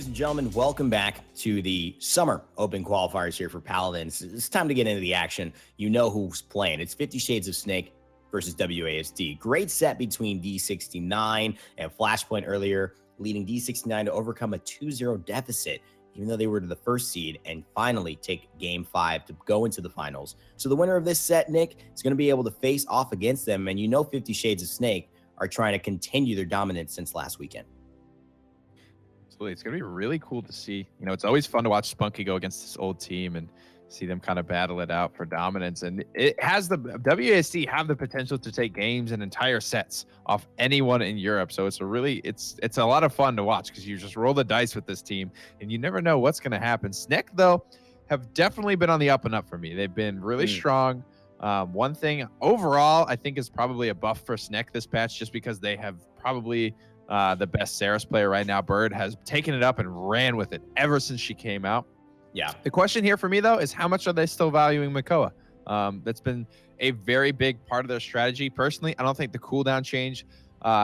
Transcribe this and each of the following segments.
Ladies and gentlemen, welcome back to the Summer Open Qualifiers here for Paladins. It's time to get into the action. You know who's playing. It's 50 Shades of Snek versus WASD. Great set between D69 and Flashpoint earlier, leading D69 to overcome a 2-0 deficit, even though they were to the first seed, and finally take Game 5 to go into the finals. So the winner of this set, Nick, is going to be able to face off against them, and you know 50 Shades of Snek are trying to continue their dominance since last weekend. It's going to be really cool to see. You know, it's always fun to watch Spunkki go against this old team and see them kind of battle it out for dominance. And it has the WASD have the potential to take games and entire sets off anyone in Europe. So it's a lot of fun to watch because you just roll the dice with this team and you never know what's going to happen. Snek, though, have definitely been on the up and up for me. They've been really strong. One thing overall, I think is probably a buff for Snek this patch, just because they have probably the best Saris player right now. Bird has taken it up and ran with it ever since she came out. Yeah. The question here for me, though, is how much are they still valuing Makoa? That's been a very big part of their strategy. Personally, I don't think the cooldown change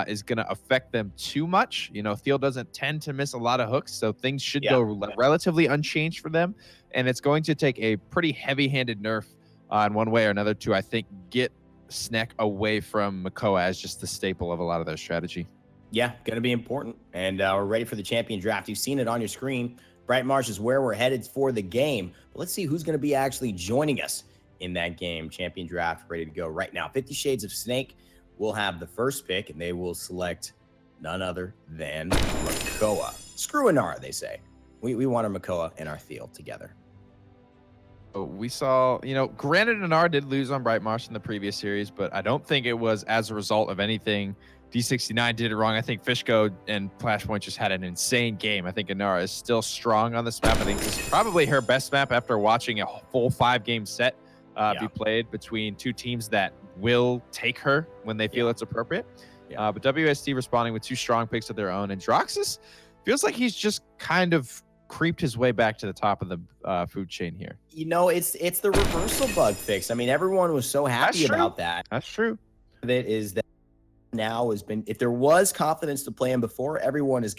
is going to affect them too much. You know, Thiel doesn't tend to miss a lot of hooks, so things should go relatively unchanged for them. And it's going to take a pretty heavy-handed nerf in one way or another to, I think, get Snek away from Makoa as just the staple of a lot of their strategy. Yeah, going to be important. And we're ready for the champion draft. You've seen it on your screen. Bright Marsh is where we're headed for the game. But let's see who's going to be actually joining us in that game. Champion draft ready to go right now. 50 Shades of Snek will have the first pick, and they will select none other than Makoa. Screw Inara, they say. We want our Makoa and our Thiel together. We saw, you know, granted, Inara did lose on Bright Marsh in the previous series, but I don't think it was as a result of anything. D69 did it wrong. I think Fishko and Flashpoint just had an insane game. I think Inara is still strong on this map. I think this is probably her best map after watching a full 5-game set be played between two teams that will take her when they feel it's appropriate. But WSD responding with 2 strong picks of their own. And Droxus feels like he's just kind of creeped his way back to the top of the food chain here. You know, it's the reversal bug fix. I mean, everyone was so happy about that. That's true. It is that now has been, if there was confidence to play him before, everyone is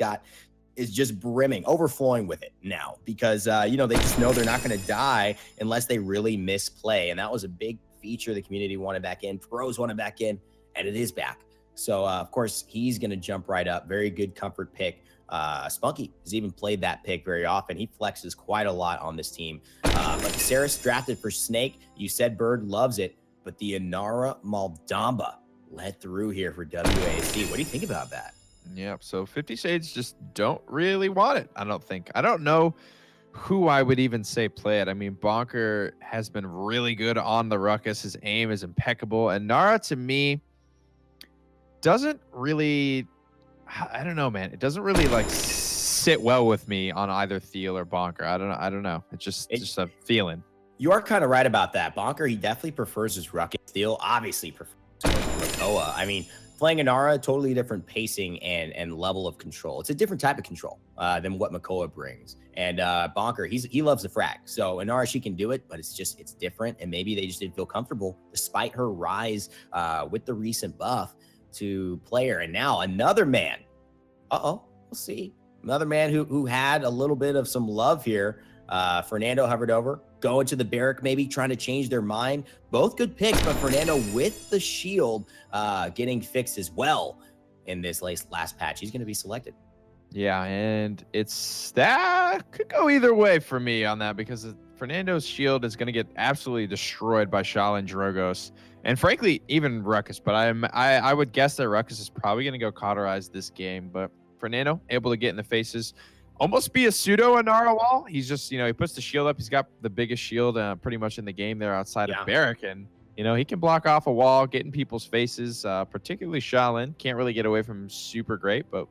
just brimming, overflowing with it now, because you know, they just know they're not going to die unless they really misplay. And that was a big feature the community wanted back in, pros wanted back in, and it is back. So of course he's going to jump right up. Very good comfort pick. Spunkki has even played that pick very often. He flexes quite a lot on this team. But the Saris drafted for Snake, you said Bird loves it, but the Inara Maldamba led through here for WASD. What do you think about that? Yep. So 50 Shades just don't really want it. I don't think. I don't know who I would even say play it. I mean, bonkar has been really good on the ruckus. His aim is impeccable. And Nara, to me, doesn't really, I don't know, man. It doesn't really like sit well with me on either Thiel or bonkar. I don't know. It's just a feeling. You are kind of right about that. Bonkar, he definitely prefers his ruckus. Thiel obviously prefers Makoa. I mean, playing Inara, totally different pacing and level of control. It's a different type of control than what Makoa brings. And bonkar, he loves the frag. So Inara, she can do it, but it's different. And maybe they just didn't feel comfortable despite her rise with the recent buff to player. And now another man. We'll see. Another man who had a little bit of some love here. Fernando hovered over, going to the barrack, maybe trying to change their mind. Both good picks, but Fernando with the shield getting fixed as well in this last patch. He's going to be selected. Yeah, and that could go either way for me on that, because Fernando's shield is going to get absolutely destroyed by Shala and Drogos, and frankly, even Ruckus. But I would guess that Ruckus is probably going to go cauterize this game. But Fernando able to get in the faces, almost be a pseudo Inara wall. He's just, you know, he puts the shield up. He's got the biggest shield pretty much in the game there outside of barrack, and you know, he can block off a wall, get in people's faces, particularly Shaolin. Can't really get away from him super great, but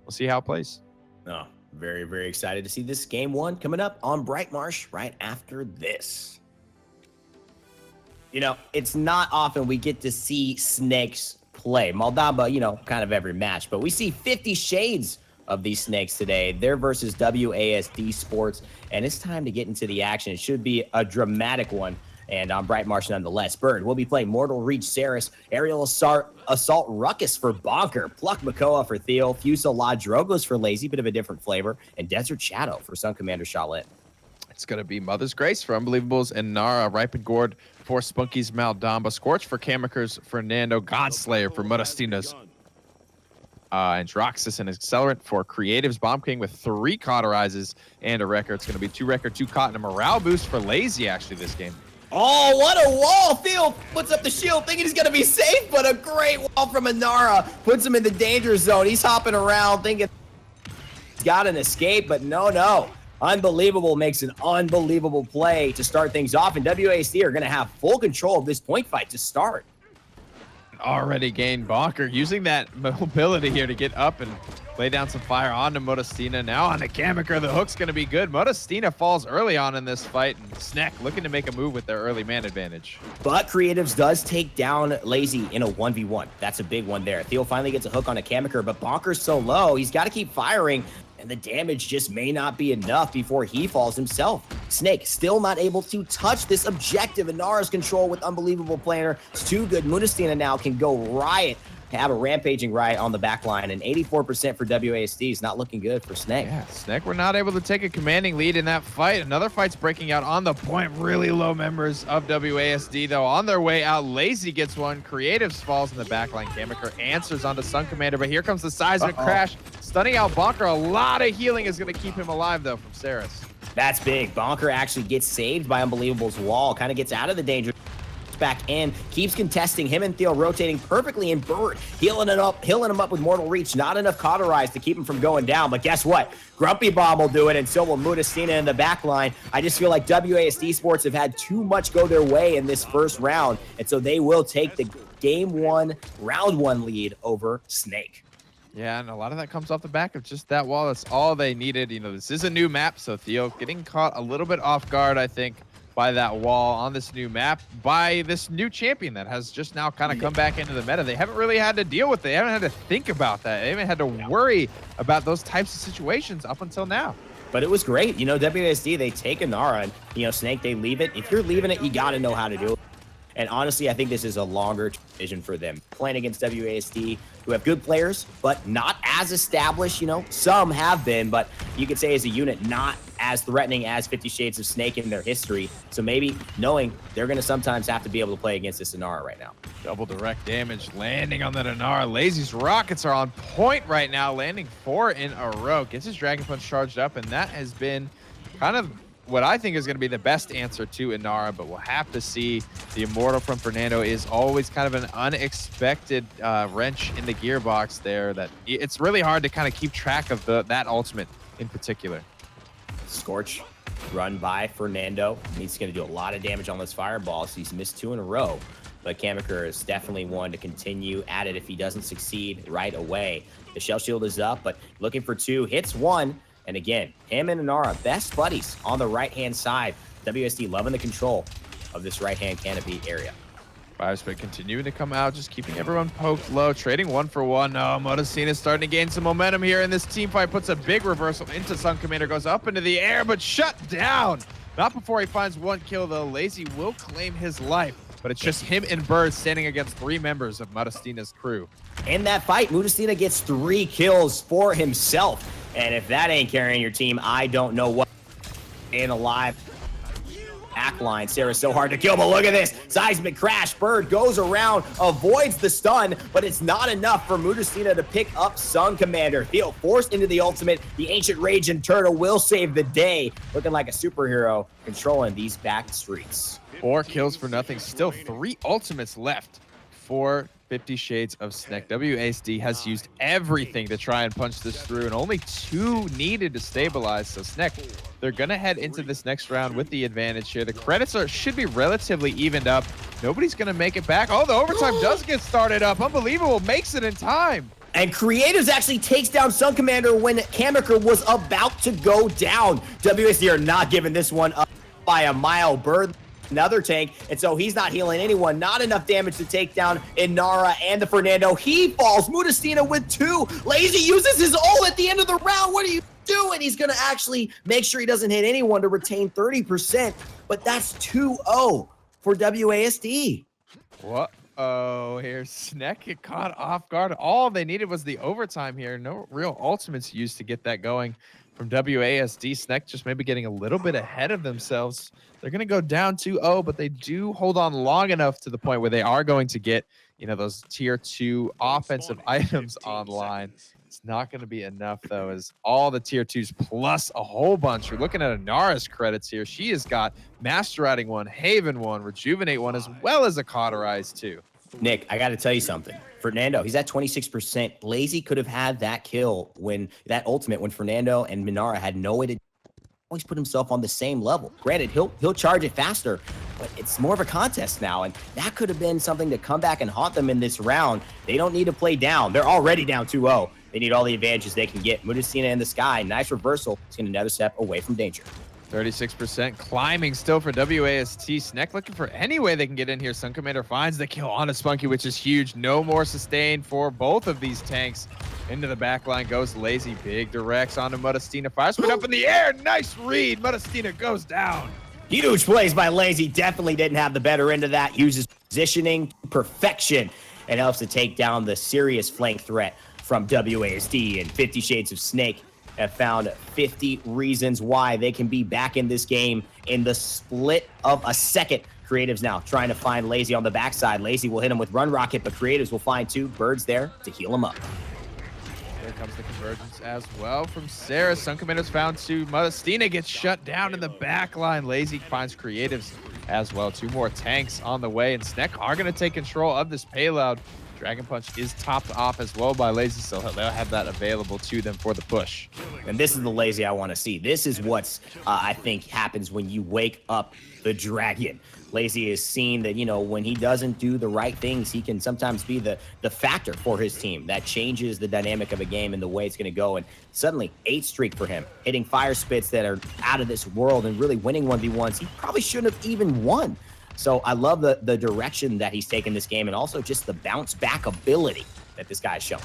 we'll see how it plays. Oh, very, very excited to see this game 1 coming up on Bright Marsh right after this. You know, it's not often we get to see Snakes play. Maldamba, you know, kind of every match, but we see 50 Shades of these Snakes today. They're versus WASD Sports, and it's time to get into the action. It should be a dramatic one. and on Bright Marsh nonetheless. Bird will be playing Mortal Reach Saris, Aerial Assault Ruckus for Bonkar, Pluck Makoa for Thiel, Fusel La Drogos for Laizy, bit of a different flavor, and Desert Shadow for SunCommander Shaolin. It's going to be Mother's Grace for Unbelievables and Nara, Ripened Gourd for Spunkki's Maldamba, Scorch for Kamyker's Fernando, Godslayer for Mutustiina's and Droxus and Accelerant for Creative's Bomb King with 3 cauterizes and a record. It's going to be 2 record, 2 caught, and a morale boost for Laizy actually this game. Oh, what a wall! Thiel puts up the shield thinking he's going to be safe, but a great wall from Inara puts him in the danger zone. He's hopping around thinking he's got an escape, but no. Unbelievable makes an unbelievable play to start things off, and WASD are going to have full control of this point fight to start. Already gained Bonkar, using that mobility here to get up and lay down some fire onto Mutustiina. Now on the Kamyker, the hook's going to be good. Mutustiina falls early on in this fight, and Snek looking to make a move with their early man advantage. But Creatives does take down Laizy in a 1v1. That's a big one there. Thiel finally gets a hook on a Kamyker, but Bonkar's so low, he's got to keep firing, and the damage just may not be enough before he falls himself. Snake still not able to touch this objective. Inara's control with Unbelievable Planner. It's too good. Mutustiina now can go riot, have a rampaging riot on the back line, and 84% for WASD is not looking good for Snake. Yeah, Snek were not able to take a commanding lead in that fight. Another fight's breaking out on the point. Really low members of WASD, though, on their way out. Laizy gets one. Creatives falls in the backline. Kamyker answers onto SunCommander, but here comes the seismic crash. Stunning out Bonkar. A lot of healing is going to keep him alive, though, from Saris. That's big. Bonkar actually gets saved by Unbelievable's wall, kind of gets out of the danger. Back in, keeps contesting. Him and Thiel rotating perfectly, and Bird healing him up with Mortal Reach. Not enough cauterize to keep him from going down, but guess what? Grumpy Bomb will do it, and so will Mutustiina in the back line. I just feel like WASD Esports have had too much go their way in this first round, and so they will take the game 1, round 1 lead over Snake. Yeah, and a lot of that comes off the back of just that wall. That's all they needed. You know, this is a new map, so Thiel getting caught a little bit off guard, I think, by that wall on this new map, by this new champion that has just now kind of come back into the meta. They haven't really had to deal with it. They haven't had to think about that. They haven't had to worry about those types of situations up until now. But it was great. You know, WASD, they take Inara, and, you know, Snake, they leave it. If you're leaving it, you got to know how to do it. And honestly, I think this is a longer vision for them. Playing against WASD, who have good players, but not as established. You know, some have been, but you could say as a unit, not as threatening as 50 Shades of Snek in their history. So maybe knowing they're going to sometimes have to be able to play against this Inara right now. Double direct damage landing on that Inara. Laizy's rockets are on point right now, landing 4 in a row. Gets his Dragon Punch charged up, and that has been kind of what I think is going to be the best answer to Inara, but we'll have to see. The Immortal from Fernando is always kind of an unexpected wrench in the gearbox there. That it's really hard to kind of keep track of that ultimate in particular. Scorch run by Fernando. He's going to do a lot of damage on those fireballs. He's missed 2 in a row, but Kamyker is definitely one to continue at it if he doesn't succeed right away. The shell shield is up, but looking for 2, hits 1. And again, him and Inara, best buddies on the right-hand side. WSD loving the control of this right-hand canopy area. Firespit continuing to come out, just keeping everyone poked low, trading 1 for 1. No, Mutustiina is starting to gain some momentum here, and this team fight puts a big reversal into SunCommander, goes up into the air, but shut down. Not before he finds 1 kill, though. Laizy will claim his life, but it's just him and Bird standing against 3 members of Mutustiina's crew. In that fight, Mutustiina gets 3 kills for himself. And if that ain't carrying your team, I don't know what. In alive. Back line. Sarah's so hard to kill, but look at this. Seismic crash. Bird goes around, avoids the stun, but it's not enough for Mutustiina to pick up SunCommander. Thiel forced into the ultimate. The Ancient Rage and Turtle will save the day. Looking like a superhero controlling these back streets. 4 kills for nothing. Still 3 ultimates left for 50 Shades of Snek. WASD has used everything to try and punch this through, and only 2 needed to stabilize. So Snek, they're going to head into this next round with the advantage here. The credits should be relatively evened up. Nobody's going to make it back. Oh, the overtime does get started up. Unbelievable. Makes it in time. And Creatives actually takes down SunCommander when Kamyker was about to go down. WASD are not giving this one up by a mile. Bird, another tank, and so he's not healing anyone. Not enough damage to take down Inara and the Fernando. He falls. Mutustiina with 2. Laizy uses his ult at the end of the round. What are you doing? He's going to actually make sure he doesn't hit anyone to retain 30%, but that's 2-0 for WASD. What? Oh, here's Snek get caught off guard. All they needed was the overtime here. No real ultimates used to get that going from WASD. Snek just maybe getting a little bit ahead of themselves. They're going to go down 2-0, but they do hold on long enough to the point where they are going to get, you know, those tier 2 offensive items online. It's not going to be enough, though, as all the tier 2s plus a whole bunch. You're looking at Inara's credits here. She has got Master Riding 1, Haven 1, Rejuvenate 1, as well as a Cauterize 2. Nick, I got to tell you something. Fernando, he's at 26%. Laizy could have had that kill when that ultimate, when Fernando and Minara had no way to always put himself on the same level. Granted, he'll charge it faster, but it's more of a contest now, and that could have been something to come back and haunt them in this round. They don't need to play down. They're already down 2-0. They need all the advantages they can get. Mutustiina in the sky, nice reversal. It's getting another step away from danger. 36% climbing still for WASD. Snek looking for any way they can get in here. SunCommander finds the kill on a spunkki, which is huge. No more sustain for both of these tanks. Into the back line goes Laizy. Big directs onto Mutustiina. Fire spin up in the air. Nice read. Mutustiina goes down. Huge plays by Laizy. Definitely didn't have the better end of that. Uses positioning perfection and helps to take down the serious flank threat from WASD. And 50 Shades of Snek have found 50 reasons why they can be back in this game in the split of a second. Creatives now trying to find Laizy on the backside. Laizy will hit him with Run Rocket, but Creatives will find 2 birds there to heal him up. There comes the convergence as well from Sarah. SunCommander's found 2. Mutustiina gets shut down in the back line. Laizy finds Creatives as well. 2 more tanks on the way, and Snek are going to take control of this payload. Dragon Punch is topped off as well by Laizy, so they'll have that available to them for the push. And this is the Laizy I want to see. This is what's, I think, happens when you wake up the dragon. Laizy has seen that, you know, when he doesn't do the right things, he can sometimes be the factor for his team. That changes the dynamic of a game and the way it's going to go. And suddenly, 8 streak for him, hitting fire spits that are out of this world and really winning 1v1s. He probably shouldn't have even won. So I love the direction that he's taken this game, and also just the bounce back ability that this guy's shown.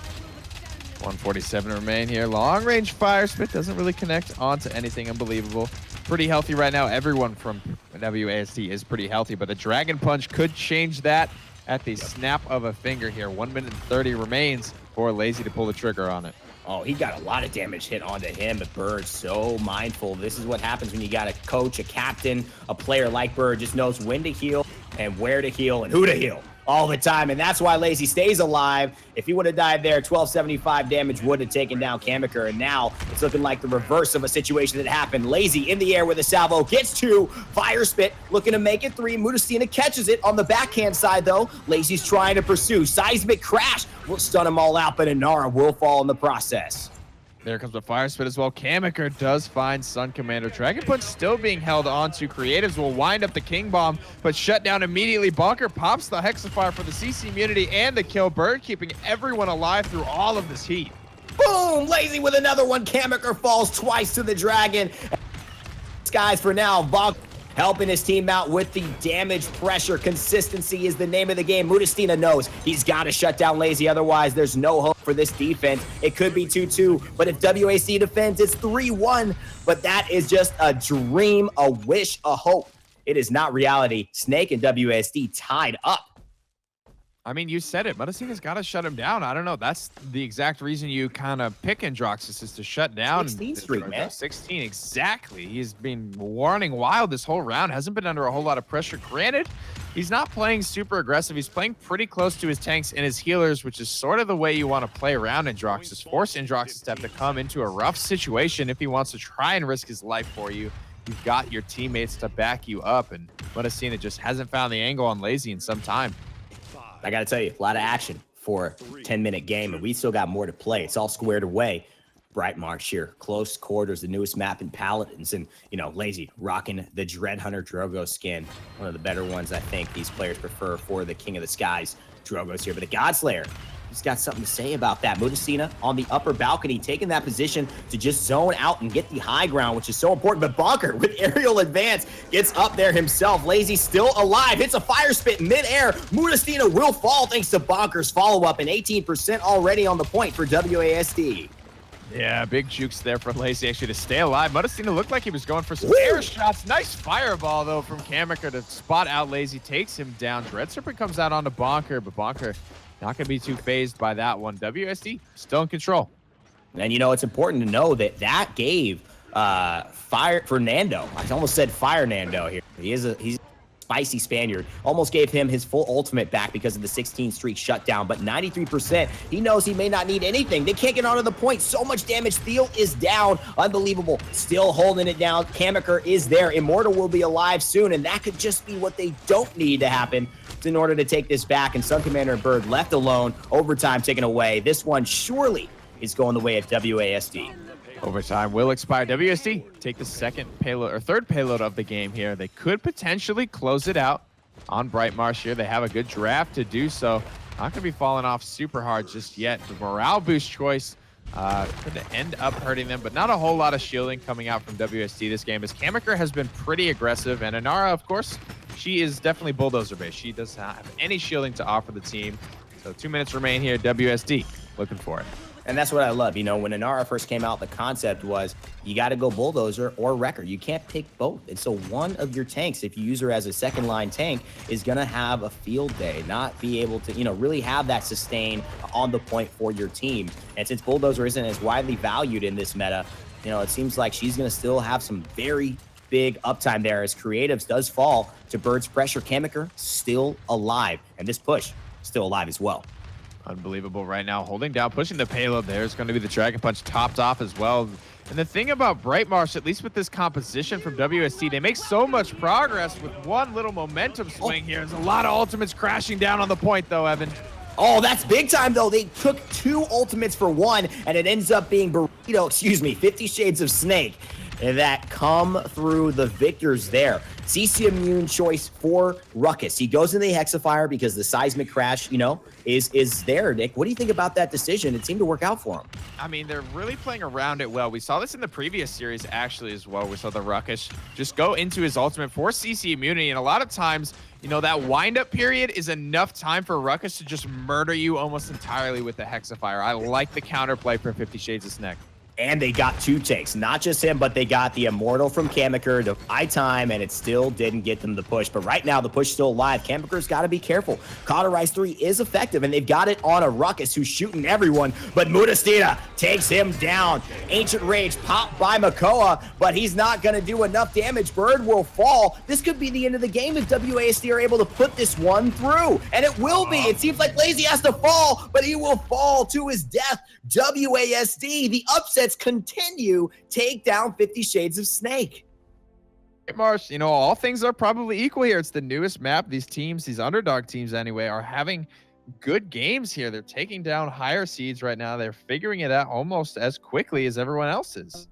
147 remain here. Long range fire spit doesn't really connect onto anything unbelievable. Pretty healthy right now. Everyone from WASD is pretty healthy, but the Dragon Punch could change that at the snap of a finger here. 1 minute and 30 remains for Laizy to pull the trigger on it. Oh, he got a lot of damage hit onto him, but Bird so mindful. This is what happens when you got a coach, a captain, a player like Bird, just knows when to heal and where to heal and who to heal all the time. And that's why Laizy stays alive. If he would have died there, 1275 damage would have taken down Kamyker. And now it's looking like the reverse of a situation that happened. Laizy in the air with a salvo, gets 2, fire spit, looking to make it 3. Mutustiina catches it on the backhand side, though. Laizy's trying to pursue. Seismic crash will stun them all out, but Inara will fall in the process. There comes the fire spit as well. Kamyker does find SunCommander. Dragon Punch still being held on to. Creatives will wind up the King Bomb, but shut down immediately. bonkar pops the Hexafire for the CC immunity and the kill. Bird keeping everyone alive through all of this heat. Boom! Laizy with another one. Kamyker falls twice to the dragon. Guys, for now, bonkar helping his team out with the damage pressure. Consistency is the name of the game. Mutustiina knows he's got to shut down Laizy, otherwise there's no hope for this defense. It could be 2-2, but if WAC defends, it's 3-1. But that is just a dream, a wish, a hope. It is not reality. Snek and WASD tied up. I mean, you said it. Mutustiina's got to shut him down. I don't know. That's the exact reason you kind of pick Androxus, is to shut down. 16 streak, man. 16, exactly. He's been warning wild this whole round. Hasn't been under a whole lot of pressure. Granted, he's not playing super aggressive. He's playing pretty close to his tanks and his healers, which is sort of the way you want to play around Androxus. Force Androxus to have to come into a rough situation if he wants to try and risk his life for you. You've got your teammates to back you up, and Mutustiina just hasn't found the angle on Laizy in some time. I got to tell you, a lot of action for a 10-minute game, and we still got more to play. It's all squared away. Bright March here, close quarters, the newest map in Paladins, and, you know, Laizy rocking the Dread Hunter Drogo skin. One of the better ones I think these players prefer for the King of the Skies. Drogo's here, but the Godslayer, he's got something to say about that. Mutustiina on the upper balcony, taking that position to just zone out and get the high ground, which is so important. But bonkar with aerial advance gets up there himself. Laizy still alive, hits a fire spit mid-air. Mutustiina will fall thanks to bonkar's follow-up, and 18% already on the point for WASD. Yeah, big jukes there from Laizy actually to stay alive. Mutustiina looked like he was going for some air shots. Nice fireball, though, from Kamyker to spot out Laizy. Takes him down. Dread Serpent comes out onto bonkar, but bonkar not going to be too phased by that one. WSD still in control. And, you know, it's important to know that that gave Fire Fernando. I almost said Fire Nando here. He's a spicy Spaniard. Almost gave him his full ultimate back because of the 16 streak shutdown, but 93%, he knows he may not need anything. They can't get onto the point. So much damage. Thiel is down. Unbelievable. Still holding it down. Kamyker is there. Immortal will be alive soon, and that could just be what they don't need to happen in order to take this back. And SunCommander and Bird left alone. Overtime taken away. This one surely is going the way of WASD. Overtime will expire. WSD take the second payload or third payload of the game here. They could potentially close it out on Bright Marsh here. They have a good draft to do so. Not going to be falling off super hard just yet. The morale boost choice could end up hurting them, but not a whole lot of shielding coming out from WSD this game, as Kamyker has been pretty aggressive, and Inara, of course, she is definitely bulldozer based. She does not have any shielding to offer the team. So 2 minutes remain here. WSD looking for it. And that's what I love. You know, when Inara first came out, the concept was you got to go Bulldozer or Wrecker. You can't pick both. And so one of your tanks, if you use her as a second line tank, is going to have a field day, not be able to, you know, really have that sustain on the point for your team. And since Bulldozer isn't as widely valued in this meta, you know, it seems like she's going to still have some very big uptime there as Creatives does fall to Bird's pressure. Kamyker still alive, and this push still alive as well. Unbelievable right now, holding down, pushing the payload. There's going to be the Dragon Punch topped off as well. And the thing about Bright Marsh, at least with this composition from WSD, they make so much progress with one little momentum swing here. There's a lot of ultimates crashing down on the point, though, Evan. Oh, that's big time, though. They took 2 ultimates for 1, and it ends up being 50 Shades of Snek that come through the victors there. CC immune choice for Ruckus. He goes in the Hexifier because the seismic crash, you know, is there, Nick. What do you think about that decision? It seemed to work out for him. I mean, they're really playing around it well. We saw this in the previous series, actually, as well. We saw the Ruckus just go into his ultimate for CC immunity, and a lot of times, you know, that wind-up period is enough time for Ruckus to just murder you almost entirely with the Hexifier. I like the counterplay for 50 Shades of Snek. And they got 2 takes, not just him, but they got the Immortal from Kamyker to buy time, and it still didn't get them the push. But right now, the push is still alive. Kamyker's got to be careful. Cauterize 3 is effective, and they've got it on a Ruckus who's shooting everyone, but Mutustiina takes him down. Ancient Rage popped by Makoa, but he's not going to do enough damage. Bird will fall. This could be the end of the game if WASD are able to put this one through, and it will be. It seems like Laizy has to fall, but he will fall to his death. WASD, the upsets continue. Take down 50 Shades of Snek. Marsh, you know, all things are probably equal here. It's the newest map. These teams, these underdog teams anyway, are having good games here. They're taking down higher seeds right now. They're figuring it out almost as quickly as everyone else is.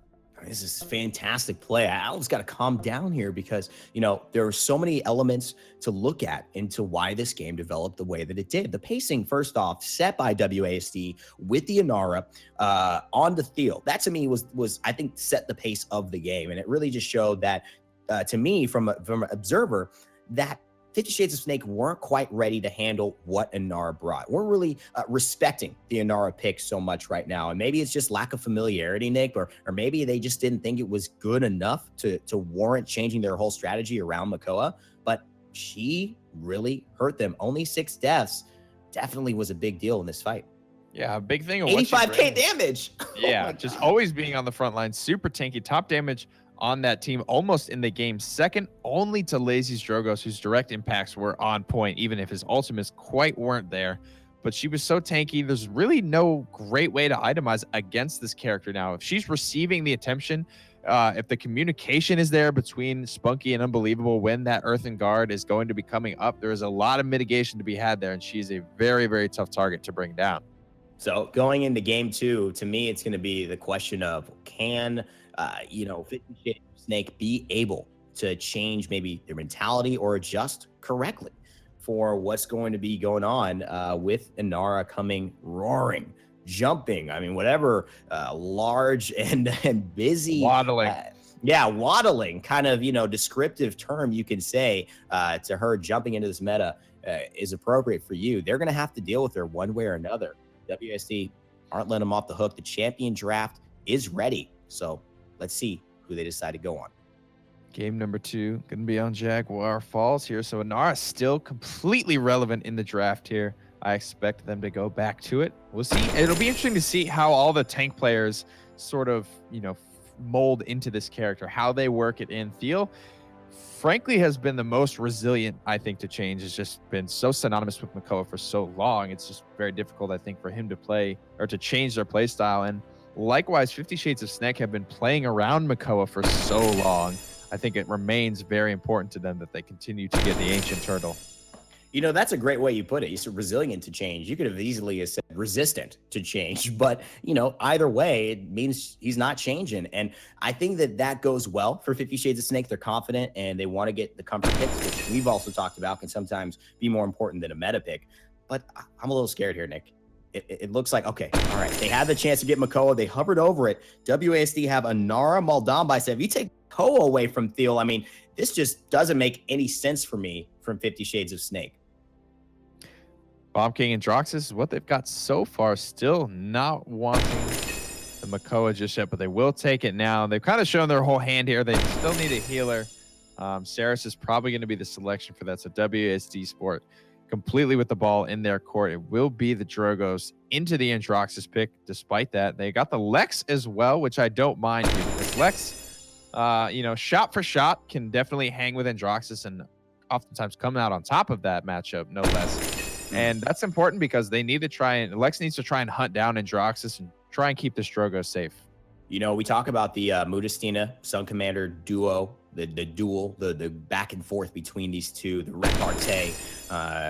This is fantastic play. Al's got to calm down here because, you know, there are so many elements to look at into why this game developed the way that it did. The pacing, first off, set by WASD with the Inara on the Thiel. That to me was I think set the pace of the game, and it really just showed that to me from an observer that 50 Shades of Snek weren't quite ready to handle what Inara brought. We're really respecting the Inara pick so much right now. And maybe it's just lack of familiarity, Nick, or maybe they just didn't think it was good enough to warrant changing their whole strategy around Makoa. But she really hurt them. Only 6 deaths definitely was a big deal in this fight. Yeah, a big thing. 85k damage. Yeah, just always being on the front line. Super tanky. Top damage on that team, almost in the game, second only to Laizy's Drogos, whose direct impacts were on point, even if his ultimates quite weren't there. But she was so tanky, there's really no great way to itemize against this character now. If she's receiving the attention, if the communication is there between Spunkki and Unbelievable when that Earthen Guard is going to be coming up, there is a lot of mitigation to be had there, and she's a very, very tough target to bring down. So going into game 2, to me, it's going to be the question of can, 50 Shades of Snek be able to change maybe their mentality or adjust correctly for what's going to be going on with Inara coming roaring, jumping. I mean, whatever large and busy. Waddling. Waddling, kind of, descriptive term you can say to her jumping into this meta is appropriate for you. They're going to have to deal with her one way or another. WSD aren't letting them off the hook. The champion draft is ready. So let's see who they decide to go on. Game number 2 going to be on Jaguar Falls here. So Inara still completely relevant in the draft here. I expect them to go back to it. We'll see. It'll be interesting to see how all the tank players sort of, mold into this character, how they work it in. Thiel, frankly, has been the most resilient, I think, to change. Has just been so synonymous with Makoa for so long. It's just very difficult, I think, for him to play or to change their play style. And likewise, 50 Shades of Snek have been playing around Makoa for so long. I think it remains very important to them that they continue to get the Ancient Turtle. That's a great way you put it. You said resilient to change. You could have easily said resistant to change, but either way, it means he's not changing. And I think that goes well for 50 Shades of Snek. They're confident and they want to get the comfort picks, which we've also talked about can sometimes be more important than a meta pick. But I'm a little scared here, Nick. It looks like, okay, all right, they had the chance to get Makoa. They hovered over it. WASD have Inara, Maldamba. If you take Makoa away from Thiel, I mean, this just doesn't make any sense for me from 50 Shades of Snek. Bomb King and Droxus is what they've got so far. Still not wanting the Makoa just yet, but they will take it now. They've kind of shown their whole hand here. They still need a healer. Saris is probably going to be the selection for that. So WASD Sport completely with the ball in their court. It will be the Drogos into the Androxus pick. Despite that, they got the Lex as well, which I don't mind here because Lex, shot for shot can definitely hang with Androxus and oftentimes come out on top of that matchup, no less. And that's important because they need to Lex needs to try and hunt down Androxus and try and keep this Drogo safe. We talk about the Mutustiina SunCommander duo, the duel, the back and forth between these two, the repartee,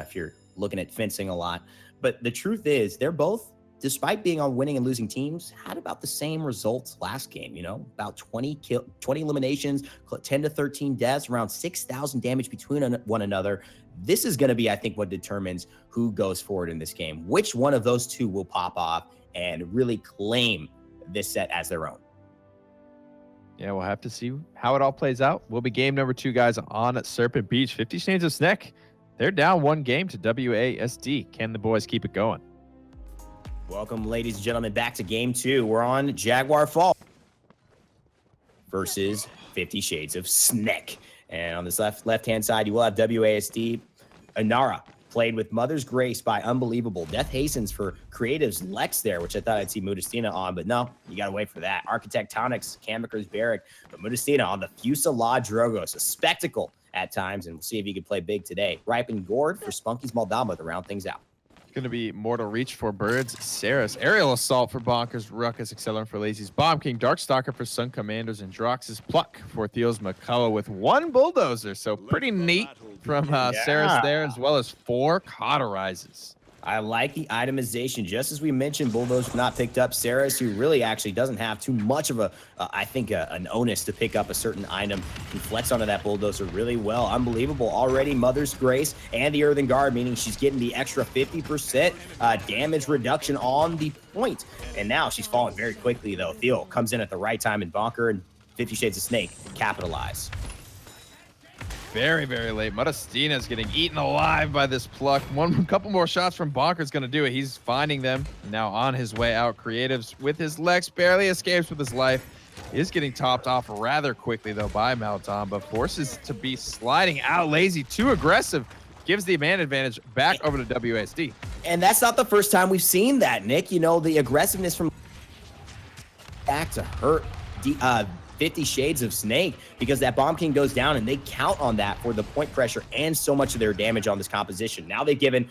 if you're looking at fencing a lot. But the truth is, they're both, despite being on winning and losing teams, had about the same results last game, about 20 eliminations, 10 to 13 deaths, around 6,000 damage between one another. This is going to be, I think, what determines who goes forward in this game. Which one of those two will pop off and really claim this set as their own? Yeah, we'll have to see how it all plays out. Will be game number 2, guys, on Serpent Beach. 50 Shades of Snek, they're down 1 game to WASD. Can the boys keep it going? Welcome, ladies and gentlemen, back to game 2. We're on Jaguar Falls versus 50 Shades of Snek. And on this left-hand side, you will have WASD. Inara played with Mother's Grace by Unbelievable. Death Hastens for Creative's Lex there, which I thought I'd see Mutustiina on, but no, you got to wait for that. Architectonics, Kamyker's Barrack, but Mutustiina on the Fusila Drogos, a spectacle at times, and we'll see if he can play big today. Ripen Gourd for Spunky's Maldamba to round things out. Going to be Mortal Reach for Birds, Saris, Aerial Assault for Bonkers, Ruckus, Accelerant for Laizy's, Bomb King, Darkstalker for SunCommanders, and Drox's Pluck for Thiel's Makoa with 1 Bulldozer. So pretty neat from Saris there, as well as 4 Cauterizes. I like the itemization. Just as we mentioned, Bulldozer not picked up. Saris, who really actually doesn't have too much of an onus to pick up a certain item, can flex onto that Bulldozer really well. Unbelievable. Already Mother's Grace and the Earthen Guard, meaning she's getting the extra 50% damage reduction on the point. And now she's falling very quickly, though. Thiel comes in at the right time, and bonkar and 50 Shades of Snek capitalize. Very, very late. Mutustiina is getting eaten alive by this Pluck. Couple more shots from Bonker is going to do it. He's finding them. Now on his way out. Creatives with his Lex barely escapes with his life. He is getting topped off rather quickly, though, by Maldamba. Forces to be sliding out. Laizy, too aggressive. Gives the man advantage back over to WASD. And that's not the first time we've seen that, Nick. The aggressiveness from back to hurt 50 Shades of Snek, because that Bomb King goes down and they count on that for the point pressure and so much of their damage on this composition. Now they've given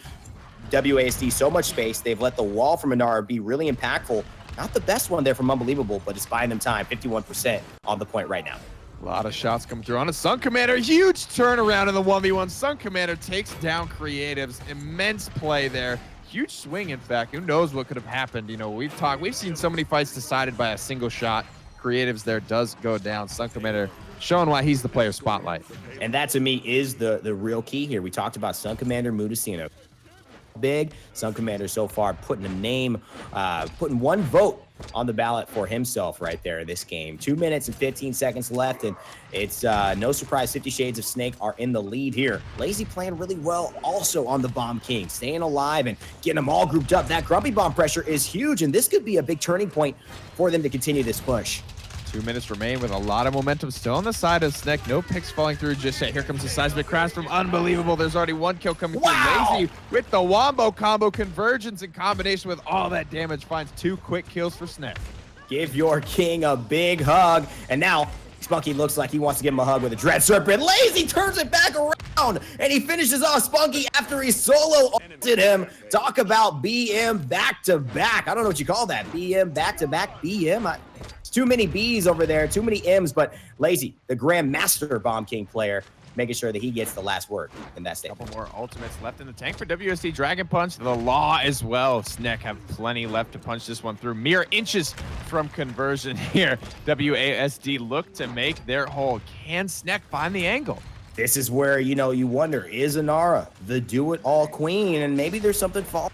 WASD so much space. They've let the wall from Inara be really impactful. Not the best one there from Unbelievable, but it's buying them time. 51% on the point right now. A lot of shots coming through on a SunCommander. Huge turnaround in the 1v1. SunCommander takes down Creatives. Immense play there. Huge swing, in fact. Who knows what could have happened? We've seen so many fights decided by a single shot. Creatives there does go down. SunCommander showing why he's the player spotlight. And that, to me, is the real key here. We talked about SunCommander, Mutustiina. big. SunCommander so far putting a name, putting one vote on the ballot for himself right there in this game. 2 minutes and 15 seconds left, and it's no surprise 50 Shades of Snek are in the lead here. Laizy playing really well also on the Bomb King, staying alive and getting them all grouped up. That Grumpy Bomb pressure is huge, and this could be a big turning point for them to continue this push. 2 minutes remain with a lot of momentum still on the side of Snek. No picks falling through just yet. Here comes the seismic crash from Unbelievable. There's already one kill coming through. Laizy with the wombo combo convergence in combination with all that damage finds 2 quick kills for Snek. Give your king a big hug. And now Spunkki looks like he wants to give him a hug with a Dread Serpent. Laizy turns it back around and he finishes off Spunkki after he solo ulted him. Talk about BM back-to-back. I don't know what you call that. BM back-to-back BM. Too many B's over there, too many M's, but Laizy, the Grandmaster Bomb King player, making sure that he gets the last word in that statement. Couple more ultimates left in the tank for WASD. Dragon Punch, the Law as well. Snek have plenty left to punch this one through. Mere inches from conversion here. WASD look to make their hold. Can Snek find the angle? This is where, you know, you wonder, is Inara the do-it-all queen? And maybe there's something falling.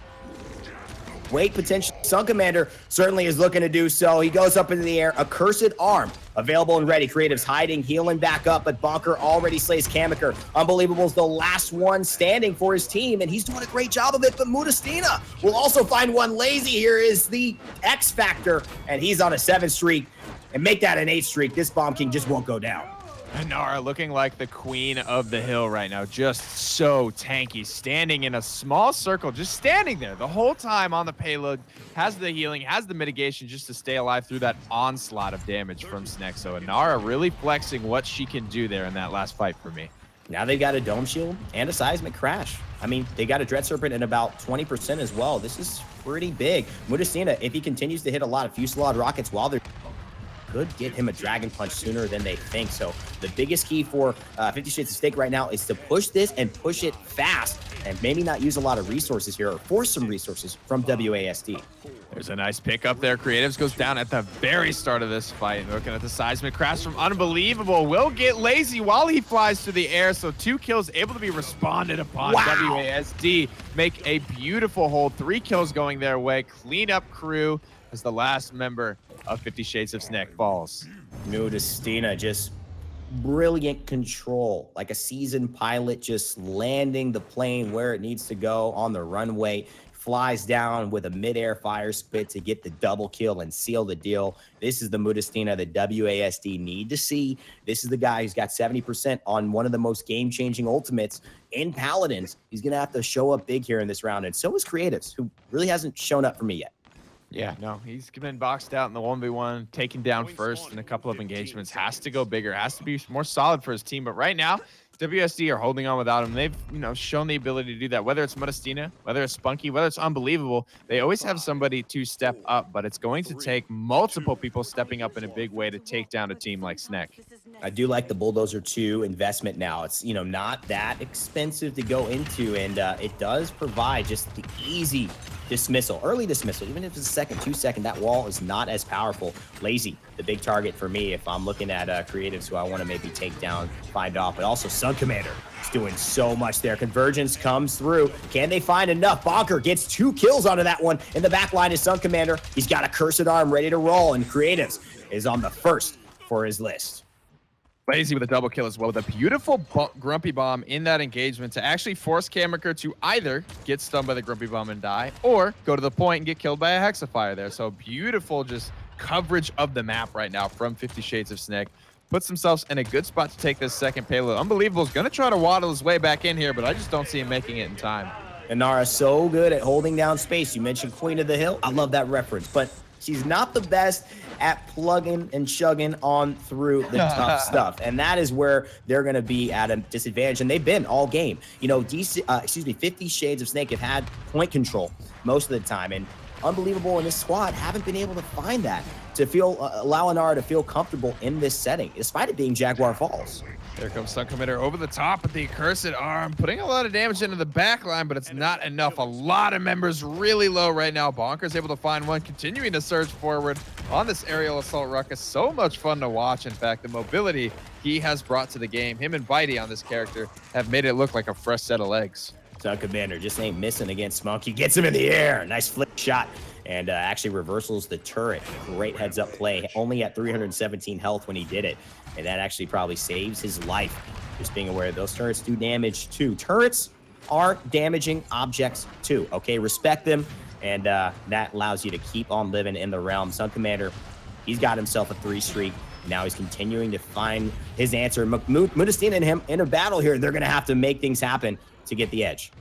Wait, potentially SunCommander certainly is looking to do so. He goes up into the air. Accursed Arm available and ready. Creatives hiding, healing back up, but bonkar already slays Kamyker. Unbelievable's the last one standing for his team, and he's doing a great job of it, but Mutustiina will also find one. Laizy here is the X factor, and he's on a 7 streak. And make that an 8 streak. This Bomb King just won't go down. Inara looking like the queen of the hill right now. Just so tanky. Standing in a small circle. Just standing there the whole time on the payload. Has the healing, has the mitigation just to stay alive through that onslaught of damage from Snek. So Inara really flexing what she can do there in that last fight for me. Now they've got a Dome Shield and a Seismic Crash. I mean, they got a Dread Serpent in about 20% as well. This is pretty big. Mutustiina, if he continues to hit a lot of Fusillade rockets while they're could get him a Dragon Punch sooner than they think. So the biggest key for 50 Shades of Snek right now is to push this and push it fast and maybe not use a lot of resources here or force some resources from WASD. There's a nice pick up there. Creatives goes down at the very start of this fight. Looking at the seismic crash from Unbelievable. Will get Laizy while he flies through the air. So 2 kills able to be responded upon. Wow. WASD make a beautiful hold. 3 kills going their way. Clean up crew as the last member of 50 Shades of Snek falls. Mutustiina just brilliant control, like a seasoned pilot just landing the plane where it needs to go on the runway. Flies down with a mid-air fire spit to get the double kill and seal the deal. This is the Mutustiina that WASD need to see. This is the guy who's got 70% on one of the most game-changing ultimates in Paladins. He's going to have to show up big here in this round, and so is Creatives, who really hasn't shown up for me yet. Yeah, no, he's been boxed out in the 1v1, taken down first in a couple of engagements. Has to go bigger, has to be more solid for his team. But right now, WSD are holding on without him. They've, shown the ability to do that. Whether it's Mutustiina, whether it's Spunkki, whether it's Unbelievable, they always have somebody to step up. But it's going to take multiple people stepping up in a big way to take down a team like Snek. I do like the Bulldozer 2 investment now. It's, not that expensive to go into, and it does provide just the easy dismissal, early dismissal. Even if it's a second, 2 second, that wall is not as powerful. Laizy, the big target for me if I'm looking at Creatives who I want to maybe take down, find off, but also SunCommander is doing so much there. Convergence comes through. Can they find enough? bonkar gets 2 kills onto that one. In the back line is SunCommander. He's got a Cursed Arm ready to roll, and Creatives is on the first for his list. Laizy with a double kill as well, with a beautiful Grumpy Bomb in that engagement to actually force Kamyker to either get stunned by the Grumpy Bomb and die, or go to the point and get killed by a Hexafire there. So beautiful just coverage of the map right now from 50 Shades of Snek. Puts themselves in a good spot to take this second payload. Unbelievable is going to try to waddle his way back in here, but I just don't see him making it in time. Inara so good at holding down space. You mentioned Queen of the Hill. I love that reference, but she's not the best at plugging and chugging on through the tough stuff. And that is where they're going to be at a disadvantage. And they've been all game. 50 Shades of Snek have had point control most of the time. And Unbelievable in this squad haven't been able to find that to allow Inara to feel comfortable in this setting, despite it being Jaguar Falls. There comes SunCommander over the top with the Accursed Arm, putting a lot of damage into the back line, but it's not enough. A lot of members really low right now. bonkar's able to find one, continuing to surge forward on this aerial assault ruckus. So much fun to watch. In fact, the mobility he has brought to the game, him and Bitey on this character, have made it look like a fresh set of legs. SunCommander just ain't missing against spunkki. Gets him in the air. Nice flick shot. And actually reversals the turret. Great heads-up play. Only at 317 health when he did it. And that actually probably saves his life. Just being aware those turrets do damage too. Turrets are damaging objects too. Okay, respect them. And that allows you to keep on living in the realm. SunCommander, he's got himself a 3 streak. Now he's continuing to find his answer. Mutustiina and him in a battle here. They're going to have to make things happen to get the edge.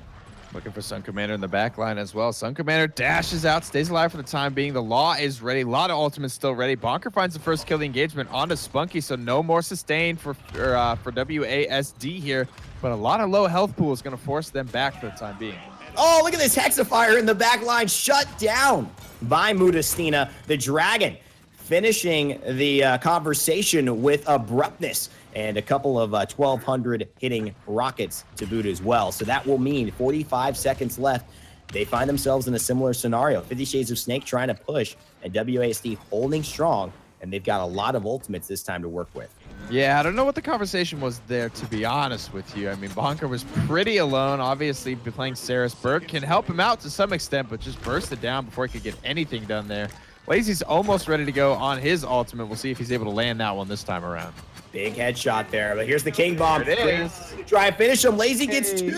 Looking for SunCommander in the back line as well. SunCommander dashes out, stays alive for the time being. The Law is ready. A lot of ultimates still ready. bonkar finds the first kill of the engagement onto spunkki, so no more sustain for WASD here. But a lot of low health pool is going to force them back for the time being. Oh, look at this Hexifier in the back line. Shut down by Mutustiina. The Dragon finishing the conversation with abruptness. And a couple of 1,200 hitting rockets to boot as well. So that will mean 45 seconds left. They find themselves in a similar scenario. 50 Shades of Snek trying to push, and WASD holding strong, and they've got a lot of ultimates this time to work with. Yeah, I don't know what the conversation was there, to be honest with you. I mean, bonkar was pretty alone. Obviously, playing Saris. Burt can help him out to some extent, but just burst it down before he could get anything done there. Laizy's almost ready to go on his ultimate. We'll see if he's able to land that one this time around. Big headshot there, but here's the King Bomb. There it is. Try and finish him. Laizy gets 2.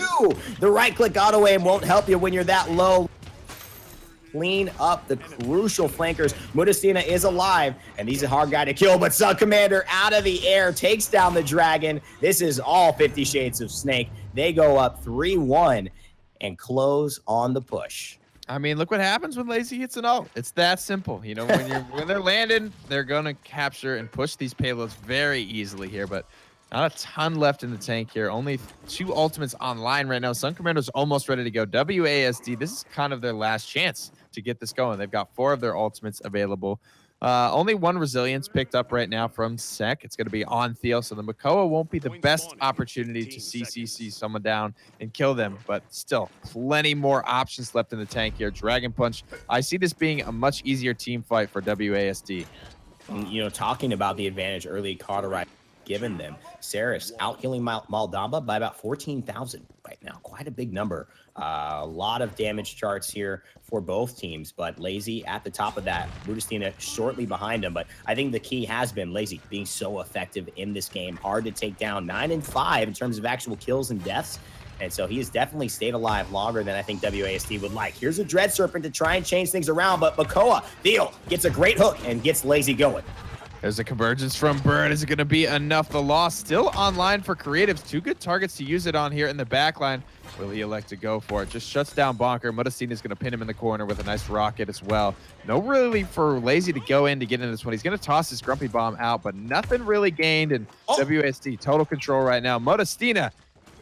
The right-click auto aim won't help you when you're that low. Clean up the crucial flankers. Mutustiina is alive, and he's a hard guy to kill, but SunCommander out of the air takes down the Dragon. This is all 50 Shades of Snek. They go up 3-1 and close on the push. I mean, look what happens when Laizy hits an ult. It's that simple. You know, when they're landing, they're going to capture and push these payloads very easily here, but not a ton left in the tank here. Only 2 ultimates online right now. SunCommander's almost ready to go. WASD, this is kind of their last chance to get this going. They've got 4 of their ultimates available. Only 1 resilience picked up right now from Sek. It's going to be on Thiel, so the Makoa won't be the best opportunity to CCC someone down and kill them, but still plenty more options left in the tank here. Dragon Punch, I see this being a much easier team fight for WASD. You know, talking about the advantage early Carteret given them, Saris out-healing Maldamba by about 14,000 right now. Quite a big number. A lot of damage charts here for both teams, but Laizy at the top of that, Mutustiina shortly behind him. But I think the key has been Laizy being so effective in this game. Hard to take down, 9 and 5 in terms of actual kills and deaths. And so he has definitely stayed alive longer than I think WASD would like. Here's a Dread Serpent to try and change things around, but Makoa, Thiel gets a great hook and gets Laizy going. There's a convergence from Bird. Is it going to be enough? The loss still online for Creatives. 2 good targets to use it on here in the back line. Will he elect to go for it? Just shuts down bonkar. Mutustiina is going to pin him in the corner with a nice rocket as well. No really for Laizy to go in to get into this one. He's going to toss his Grumpy Bomb out, but nothing really gained. And WASD total control right now. Mutustiina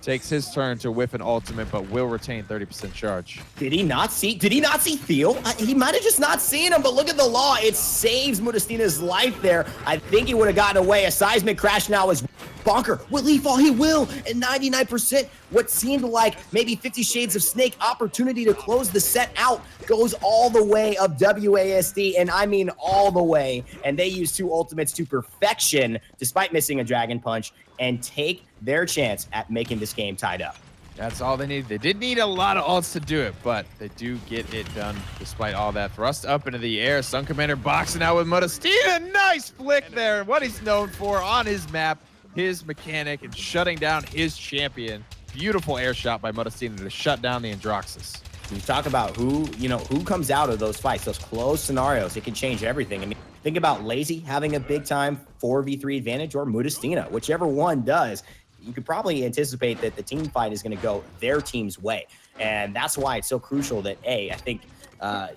takes his turn to whiff an ultimate, but will retain 30% charge. Did he not see Thiel? He might have just not seen him, but look at the Law. It saves Mutustiina's life there. I think he would have gotten away. A seismic crash now is bonkar. Will he fall? He will. And 99%, what seemed like maybe 50 Shades of Snek opportunity to close the set out goes all the way of WASD, and I mean all the way. And they use 2 ultimates to perfection, despite missing a Dragon Punch, and take their chance at making this game tied up. That's all they need. They did need a lot of ults to do it, but they do get it done despite all that. Thrust up into the air. SunCommander boxing out with Mutustiina. Nice flick there. What he's known for on his map, his mechanic, and shutting down his champion. Beautiful air shot by Mutustiina to shut down the Androxus. You talk about who comes out of those fights, those close scenarios. It can change everything. I mean, think about Laizy having a big time 4v3 advantage or Mutustiina, whichever one does. You could probably anticipate that the team fight is going to go their team's way. And that's why it's so crucial that, I think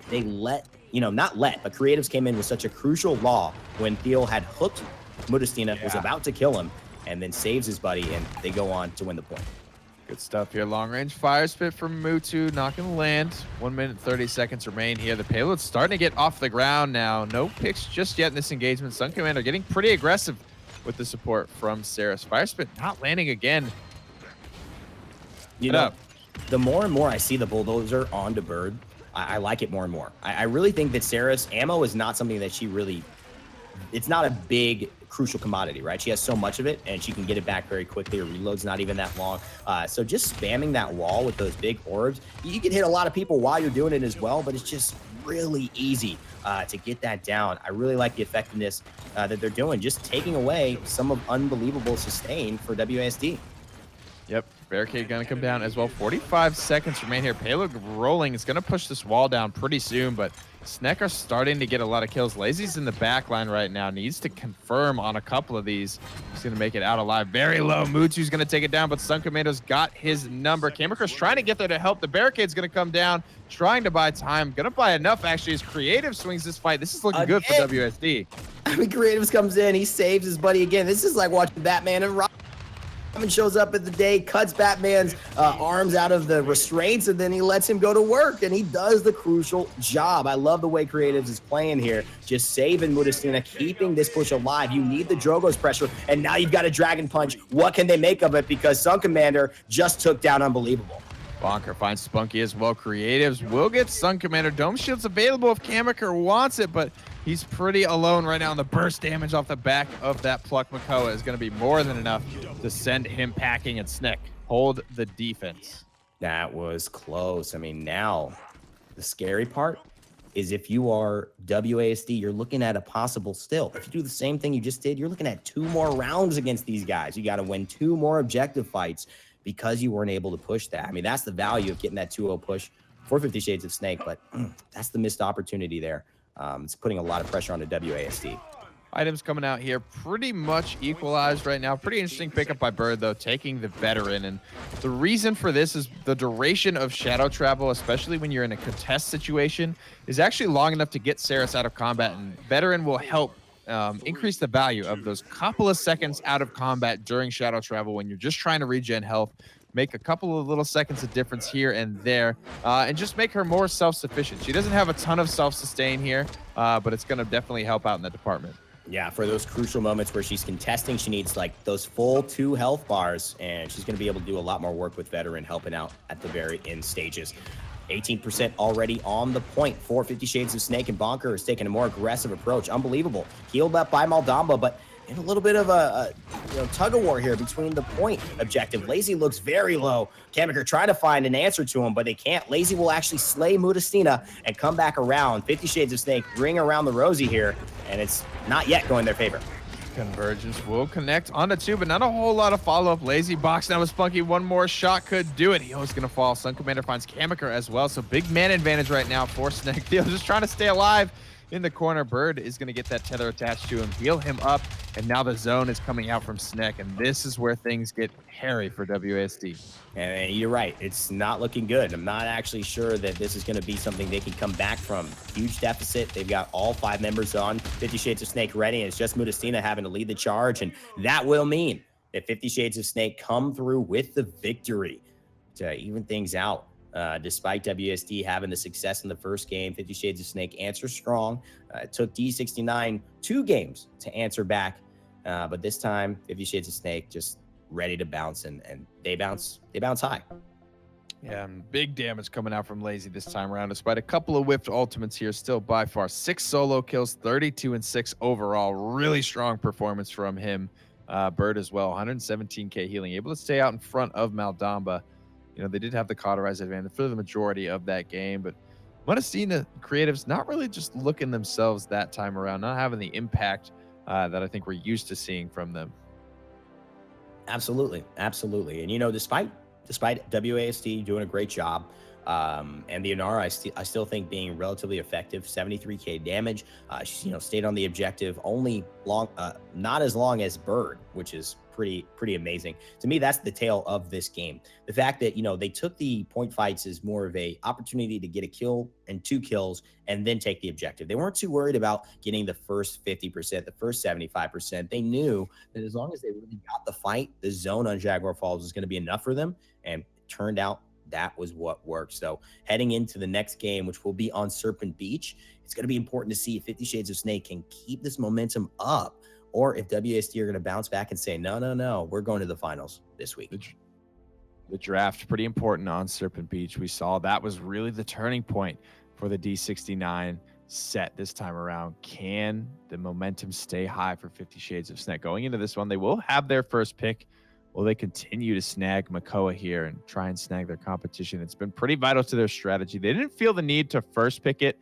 they but Creatives came in with such a crucial Law when Thiel had hooked Mutustiina, was about to kill him, and then saves his buddy, and they go on to win the point. Good stuff here. Long range fire spit from Mutu, not going to land. 1 minute 30 seconds remain here. The payload's starting to get off the ground now. No picks just yet in this engagement. SunCommander getting pretty aggressive with the support from Saris. Fire spit not landing again. You know, the more and more I see the bulldozer onto Bird, I like it more and more. I really think that Saris ammo is not something that she really, it's not a big crucial commodity, right? She has so much of it, and she can get it back very quickly. Her reload's not even that long. So just spamming that wall with those big orbs, you can hit a lot of people while you're doing it as well, but it's just really easy to get that down. I really like the effectiveness that they're doing, just taking away some of unbelievable sustain for WASD. Yep, barricade gonna come down as well. 45 seconds remain here. Payload rolling is gonna push this wall down pretty soon, but Snek are starting to get a lot of kills. Laizy's in the back line right now, needs to confirm on a couple of these. He's gonna make it out alive. Very low. Mutu's gonna take it down, but SunCommander's got his number. Kamyker's trying to get there to help. The barricade's gonna come down, trying to buy time. Gonna buy enough actually as Creatives swings this fight. This is looking good for WSD. I mean, Creatives comes in, he saves his buddy again. This is like watching Batman and Robin. Shows up at the day, cuts Batman's arms out of the restraints, and then he lets him go to work, and he does the crucial job. I love the way Creatives is playing here, just saving Mutustiina, keeping this push alive. You need the Drogo's pressure, and now you've got a Dragon Punch. What can they make of it? Because SunCommander just took down Unbelievable. Bonkar finds spunkki as well. Creatives will get SunCommander. Dome Shield's available if Kamyker wants it, but he's pretty alone right now, and the burst damage off the back of that Pluck Makoa is going to be more than enough to send him packing. And Snek, hold the defense. That was close. I mean, now the scary part is if you are WASD, you're looking at a possible still. If you do the same thing you just did, you're looking at 2 more rounds against these guys. You got to win 2 more objective fights because you weren't able to push that. I mean, that's the value of getting that 2-0 push for 50 Shades of Snek, but that's the missed opportunity there. It's putting a lot of pressure on the WASD. Items coming out here pretty much equalized right now. Pretty interesting pickup by Bird, though, taking the veteran. And the reason for this is the duration of shadow travel, especially when you're in a contest situation, is actually long enough to get Saris out of combat. And veteran will help increase the value of those couple of seconds out of combat during shadow travel when you're just trying to regen health. Make a couple of little seconds of difference here and there, and just make her more self-sufficient. She doesn't have a ton of self-sustain here, but it's going to definitely help out in that department. Yeah, for those crucial moments where she's contesting, she needs like those full 2 health bars, and she's going to be able to do a lot more work with veteran helping out at the very end stages. 18% already on the point for 50 Shades of Snek, and Bonkar is taking a more aggressive approach. Unbelievable. Healed up by Maldamba, but in a little bit of a tug of war here between the point objective. Laizy looks very low. Kamyker trying to find an answer to him, but they can't. Laizy will actually slay Mutustiina and come back around. 50 Shades of Snek ring around the rosy here, and it's not yet going their favor. Convergence will connect on the 2, but not a whole lot of follow-up. Laizy box down with spunkki. One more shot could do it. Heel's going to fall. SunCommander finds Kamyker as well, so big man advantage right now for Snek. Thiel just trying to stay alive in the corner. Bird is going to get that tether attached to him, heal him up, and now the zone is coming out from Snek, and this is where things get hairy for WASD. And you're right, it's not looking good. I'm not actually sure that this is going to be something they can come back from. Huge deficit. They've got all 5 members on 50 Shades of Snek ready, and it's just Mutustiina having to lead the charge, and that will mean that 50 Shades of Snek come through with the victory to even things out. Despite WSD having the success in the first game, 50 Shades of Snek answers strong. It took D69 2 games to answer back, but this time 50 Shades of Snek just ready to bounce, and they bounce high. Yeah, and big damage coming out from Laizy this time around, despite a couple of whipped ultimates here. Still by far 6 solo kills, 32 and 6 overall. Really strong performance from him. Bird as well, 117k healing, able to stay out in front of Maldamba. You know, they did have the cauterize advantage for the majority of that game, but Mutustiina Creatives not really just looking themselves that time around, not having the impact that I think we're used to seeing from them. Absolutely. And, you know, despite WASD doing a great job, and the Inara, I still think being relatively effective, 73k damage. She, stayed on the objective only long, not as long as Bird, which is pretty amazing. To me, that's the tale of this game. The fact that, they took the point fights as more of a opportunity to get a kill and 2 kills and then take the objective. They weren't too worried about getting the first 50%, the first 75%. They knew that as long as they really got the fight, the zone on Jaguar Falls was going to be enough for them, and it turned out that was what worked. So heading into the next game, which will be on Serpent Beach, it's going to be important to see if 50 Shades of Snek can keep this momentum up, or if WSD are going to bounce back and say, no, we're going to the finals this week. The draft, pretty important on Serpent Beach. We saw that was really the turning point for the D69. set this time around. Can the momentum stay high for 50 Shades of Snek? Going into this one, they will have their first pick. Will they continue to snag Makoa here and try and snag their competition? It's been pretty vital to their strategy. They didn't feel the need to first pick it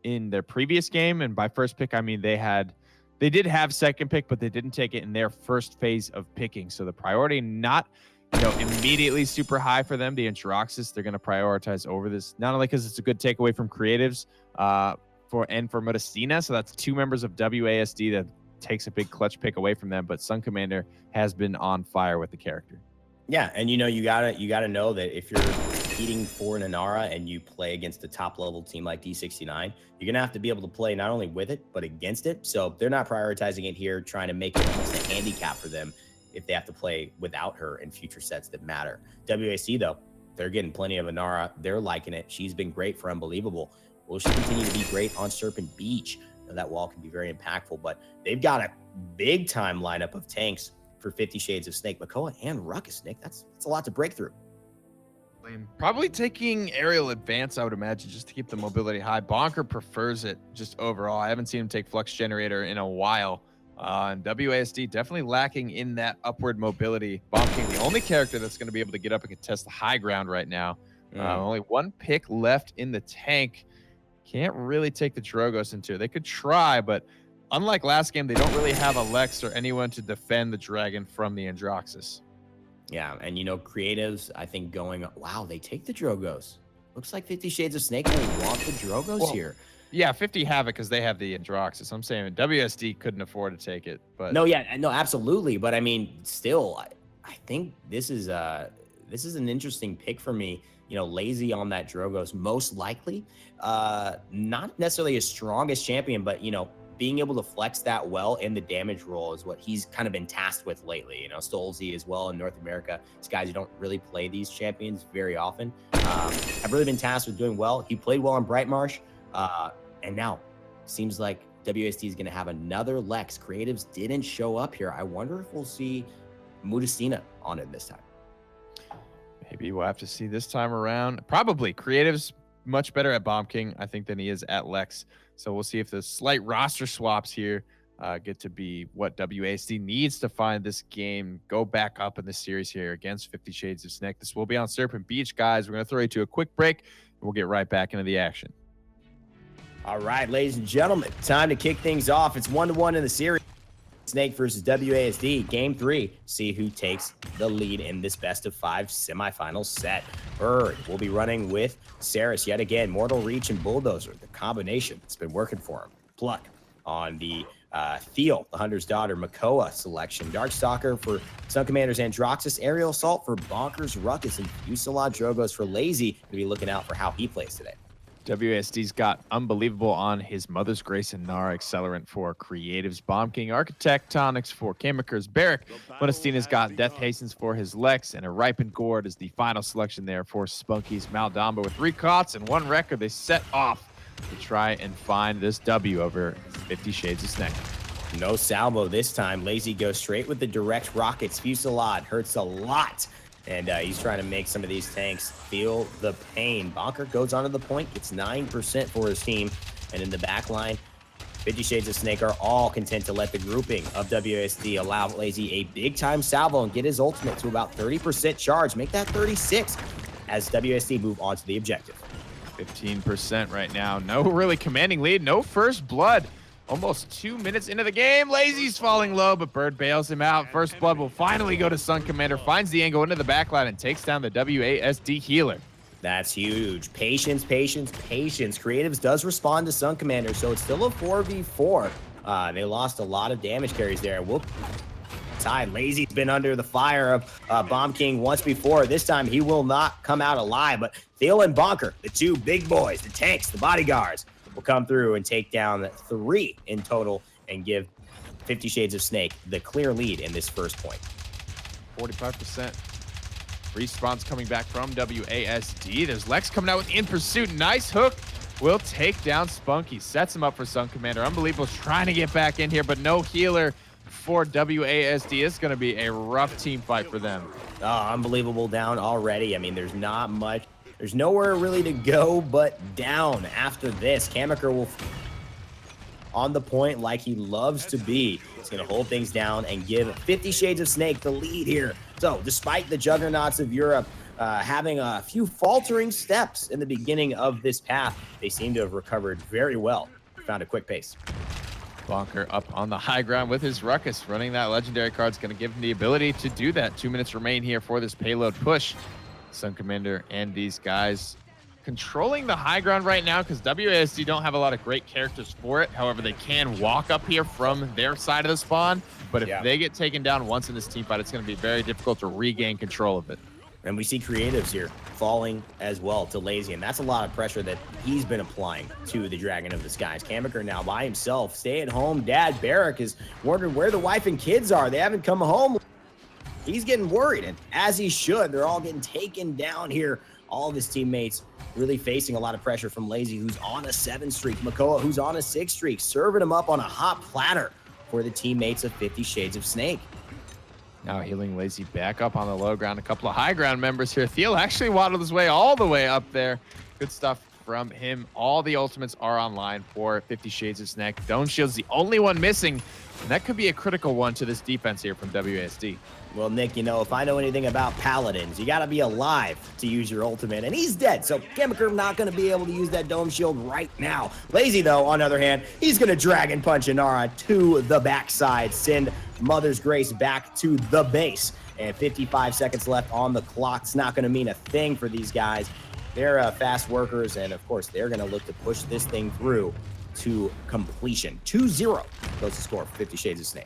in their previous game. And by first pick, I mean they did have second pick, but they didn't take it in their first phase of picking. So the priority not immediately super high for them. The Antroxus, they're going to prioritize over this, not only because it's a good takeaway from creatives for Mutustiina. So that's 2 members of WASD that takes a big clutch pick away from them, but SunCommander has been on fire with the character. Yeah, and you gotta know that if you're competing for an Inara and you play against a top level team like D69, you're gonna have to be able to play not only with it but against it. So they're not prioritizing it here, trying to make it almost a handicap for them if they have to play without her in future sets that matter. WAC though, they're getting plenty of Inara. They're liking it. She's been great for Unbelievable. Will she continue to be great on Serpent Beach? That wall can be very impactful, but they've got a big time lineup of tanks for 50 Shades of Snek. Makoa and Ruckus, Nick. That's a lot to break through. Probably taking aerial advance, I would imagine, just to keep the mobility high. Bonkar prefers it just overall. I haven't seen him take Flux Generator in a while. And WASD definitely lacking in that upward mobility. Bonkar, the only character that's going to be able to get up and contest the high ground right now. Only 1 pick left in the tank. Can't really take the Drogos into it. They could try, but unlike last game, they don't really have a Lex or anyone to defend the Dragon from the Androxus. Yeah, and creatives, I think wow, they take the Drogos. Looks like 50 Shades of Snek will want the Drogos here. Yeah, 50 have it because they have the Androxus. I'm saying WSD couldn't afford to take it. But no, absolutely. But I mean, still, I think this is an interesting pick for me. Laizy on that Drogos, most likely. Not necessarily as strong as champion, but, being able to flex that well in the damage role is what he's kind of been tasked with lately. Stolzy as well in North America. These guys who don't really play these champions very often have really been tasked with doing well. He played well on Brightmarsh, and now seems like WSD is going to have another Lex. Creatives didn't show up here. I wonder if we'll see Mutustiina on it this time. Maybe we'll have to see this time around. Probably. Creative's much better at Bomb King, I think, than he is at Lex. So we'll see if the slight roster swaps here get to be what WASD needs to find this game, go back up in the series here against 50 Shades of Snek. This will be on Serpent Beach, guys. We're going to throw you to a quick break, and we'll get right back into the action. All right, ladies and gentlemen, time to kick things off. It's 1-1 in the series. Snek versus WASD, game 3. See who takes the lead in this best-of-5 semifinal set. Bird will be running with Saris yet again. Mortal Reach and Bulldozer, the combination that's been working for him. Pluck on the Thiel, the Hunter's Daughter, Makoa selection. Darkstalker for SunCommander's Androxus. Aerial Assault for Bonkers, Ruckus, and Fusillade Drogos for Laizy. We'll be looking out for how he plays today. WASD's got Unbelievable on his Mother's Grace and Nara Accelerant for Creatives. Bomb King Architectonics for Kamyker's Barrack. Mutustiina's got Death Hastens for his Lex, and a Ripened Gourd is the final selection there for Spunkki's Maldamba. With 3 cots and 1 record, they set off to try and find this W over 50 Shades of Snek. No salvo this time. Laizy goes straight with the direct rockets. Fusillade hurts a lot. And he's trying to make some of these tanks feel the pain. Bonkar goes onto the point, gets 9% for his team. And in the back line, 50 Shades of Snek are all content to let the grouping of WASD allow Laizy a big-time salvo and get his ultimate to about 30% charge. Make that 36 as WASD move on to the objective. 15% right now. No really commanding lead. No first blood. Almost 2 minutes into the game. Laizy's falling low, but Bird bails him out. First blood will finally go to SunCommander, finds the angle into the backline, and takes down the WASD healer. That's huge. Patience, patience, patience. Creatives does respond to SunCommander, so it's still a 4v4. They lost a lot of damage carries there. Whoop. Tied. Laizy's been under the fire of Bomb King once before. This time he will not come out alive, but Thiel and Bonkar, the 2 big boys, the tanks, the bodyguards, will come through and take down 3 in total and give 50 Shades of Snek the clear lead in this first point. 45%. Respawns coming back from WASD. There's Lex coming out with In Pursuit. Nice hook. Will take down Spunkki. Sets him up for SunCommander. Unbelievable's trying to get back in here, but no healer for WASD. It's going to be a rough team fight for them. Unbelievable down already. I mean, there's not much there's nowhere really to go but down after this. Kamyker will on the point like he loves to be. He's going to hold things down and give 50 Shades of Snek the lead here. So despite the juggernauts of Europe having a few faltering steps in the beginning of this path, they seem to have recovered very well. Found a quick pace. bonkar up on the high ground with his Ruckus. Running that legendary card is going to give him the ability to do that. 2 minutes remain here for this payload push. SunCommander and these guys controlling the high ground right now because WASD don't have a lot of great characters for it. However, they can walk up here from their side of the spawn. But if they get taken down once in this team fight, it's going to be very difficult to regain control of it. And we see creatives here falling as well to Laizy, and that's a lot of pressure that he's been applying to the Dragon of the Skies. Kamyker now by himself, stay-at-home dad Barrack is wondering where the wife and kids are. They haven't come home. He's getting worried, and as he should. They're all getting taken down here. All of his teammates really facing a lot of pressure from Laizy, who's on a 7 streak. Makoa, who's on a 6 streak, serving him up on a hot platter for the teammates of 50 Shades of Snek. Now healing Laizy back up on the low ground. A couple of high ground members here. Thiel actually waddled his way all the way up there. Good stuff from him. All the ultimates are online for 50 Shades of Snek. Dome Shield's the only one missing, and that could be a critical one to this defense here from WASD. Well, Nick, you know, if I know anything about Paladins, you got to be alive to use your ultimate, and he's dead, so Kamyker not going to be able to use that Dome Shield right now. Laizy, though, on the other hand, he's going to Dragon Punch Inara to the backside, send Mother's Grace back to the base, and 55 seconds left on the clock. It's not going to mean a thing for these guys. They're fast workers, and, of course, they're going to look to push this thing through to completion. 2-0 goes to score for 50 Shades of Snek.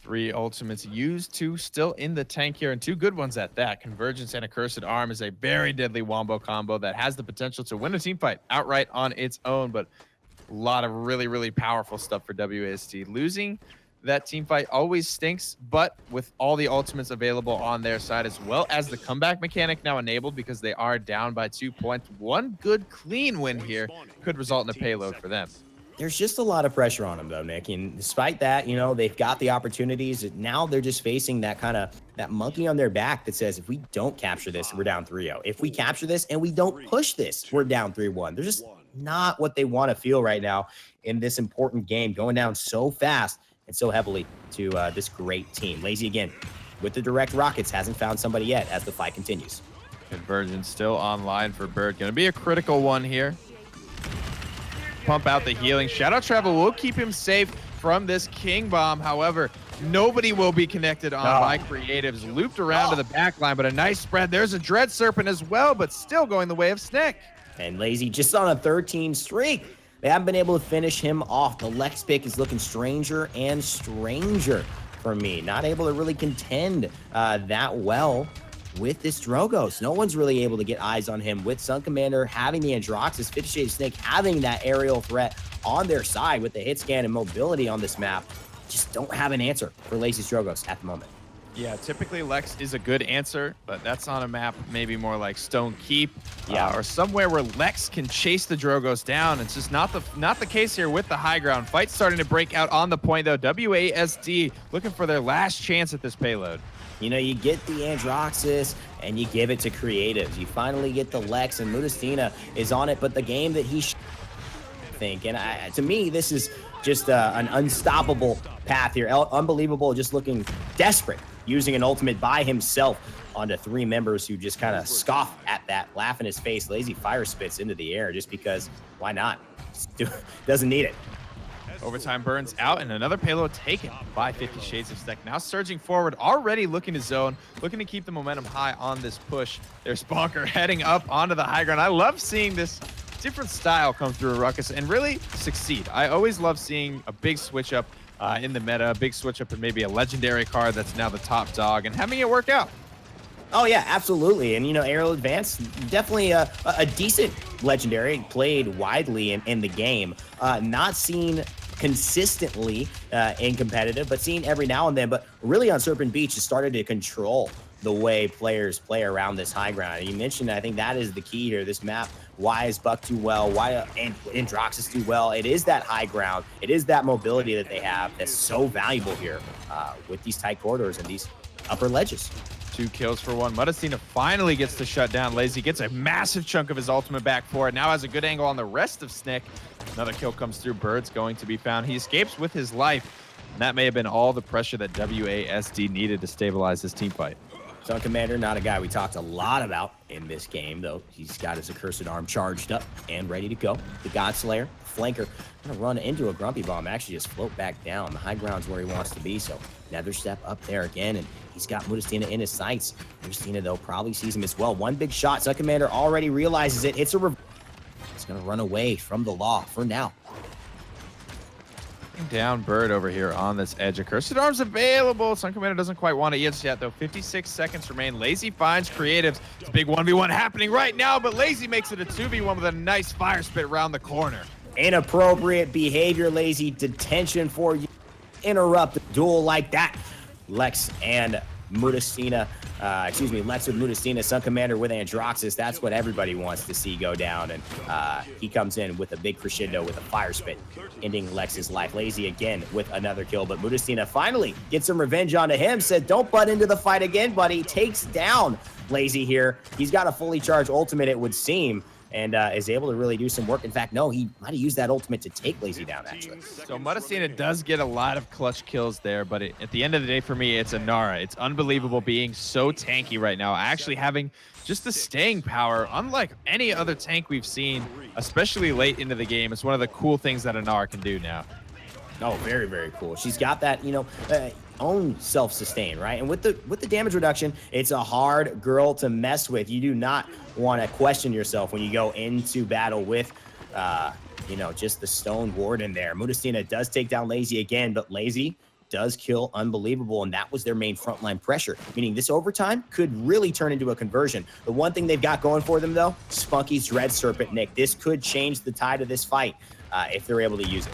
3 ultimates used, 2 still in the tank here, and 2 good ones at that. Convergence and Accursed Arm is a very deadly wombo combo that has the potential to win a team fight outright on its own, but a lot of really, really powerful stuff for WASD. Losing that team fight always stinks, but with all the ultimates available on their side, as well as the comeback mechanic now enabled because they are down by 2 points, one good clean win here could result in a payload for them. There's just a lot of pressure on them, though, Nick. And despite that, you know, they've got the opportunities. Now they're just facing that that monkey on their back that says, if we don't capture this, we're down 3-0. If we capture this and we don't push this, we're down 3-1. They're just not what they want to feel right now in this important game, going down so fast and so heavily to this great team. Laizy, again, with the direct rockets, hasn't found somebody yet as the fight continues. Convergence still online for Bird. Going to be a critical one here. Pump out the healing. Shadow Travel will keep him safe from this King Bomb. However, nobody will be connected on by creatives. Looped around to the back line, but a nice spread. There's a Dread Serpent as well, but still going the way of Snek. And Laizy just on a 13 streak. They haven't been able to finish him off. The Lex pick is looking stranger and stranger for me. Not able to really contend that well with this Drogos. No one's really able to get eyes on him with SunCommander having the Androxus, 50 Shades of Snek having that aerial threat on their side with the hit scan and mobility on this map. Just don't have an answer for Laizy's Drogos at the moment. Yeah, typically Lex is a good answer, but that's on a map maybe more like Stone Keep, or somewhere where Lex can chase the Drogos down. It's just not the case here with the high ground. Fight starting to break out on the point, though. WASD looking for their last chance at this payload. You know, you get the Androxus and you give it to creatives. You finally get the Lex, and Mutustiina is on it, but the game that he think. And to me, this is just an unstoppable path here. Unbelievable, just looking desperate, using an ultimate by himself onto 3 members who just kind of scoff at that, laugh in his face. Laizy fire spits into the air just because, why not? Doesn't need it. Overtime burns out, and another payload taken by 50 Shades of Snek. Now surging forward, already looking to zone, looking to keep the momentum high on this push. There's bonkar heading up onto the high ground. I love seeing this different style come through a Ruckus and really succeed. I always love seeing a big switch up in the meta, a big switch up and maybe a legendary card that's now the top dog, and having it work out. Oh, yeah, absolutely. And, you know, Aerial Advance, definitely a decent legendary, played widely in the game. Not seen consistently in competitive, but seen every now and then. But really on Serpent Beach, has started to control the way players play around this high ground. And you mentioned, I think that is the key here. This map, why is Buck do well? Why Androxus do well? It is that high ground. It is that mobility that they have that's so valuable here with these tight corridors and these upper ledges. 2 kills for 1. Mutustiina finally gets to shut down Laizy, gets a massive chunk of his ultimate back for it. Now has a good angle on the rest of Snek. Another kill comes through. Bird's going to be found. He escapes with his life. And that may have been all the pressure that WASD needed to stabilize this team fight. SunCommander, not a guy we talked a lot about in this game, though. He's got his accursed arm charged up and ready to go. The Godslayer, flanker, gonna run into a Grumpy Bomb, actually just float back down. The high ground's where he wants to be, so another step up there again, and he's got Mutustiina in his sights. Mutustiina, though, probably sees him as well. One big shot, SunCommander already realizes it. It's a He's gonna run away from the law for now. Down Bird over here on this edge. Accursed Arm's available. SunCommander doesn't quite want it yet, though. 56 seconds remain. Laizy finds creatives. It's a big 1v1 happening right now, but Laizy makes it a 2v1 with a nice fire spit around the corner. Inappropriate behavior, Laizy. Detention for you. Interrupt a duel like that. Lex and Mutustiina, Lex with Mutustiina, SunCommander with Androxus. That's what everybody wants to see go down. And he comes in with a big crescendo with a fire spit, ending Lex's life. Laizy again with another kill, but Mutustiina finally gets some revenge onto him. Said, don't butt into the fight again, buddy. Takes down Laizy here. He's got a fully charged ultimate, it would seem, and is able to really do some work. In fact, no, he might have used that ultimate to take Laizy down, actually. So Mutustiina does get a lot of clutch kills there, but at the end of the day, for me, it's Inara. It's unbelievable being so tanky right now, actually having just the staying power, unlike any other tank we've seen, especially late into the game. It's one of the cool things that Inara can do now. Oh, very, very cool. She's got that, own self-sustain, right? And with the damage reduction, it's a hard girl to mess with. You do not want to question yourself when you go into battle with, just the Stone Warden there. Mutustiina does take down Laizy again, but Laizy does kill Unbelievable, and that was their main frontline pressure, meaning this overtime could really turn into a conversion. The one thing they've got going for them, though, Spunkky's Dread Serpent, Nick. This could change the tide of this fight if they're able to use it.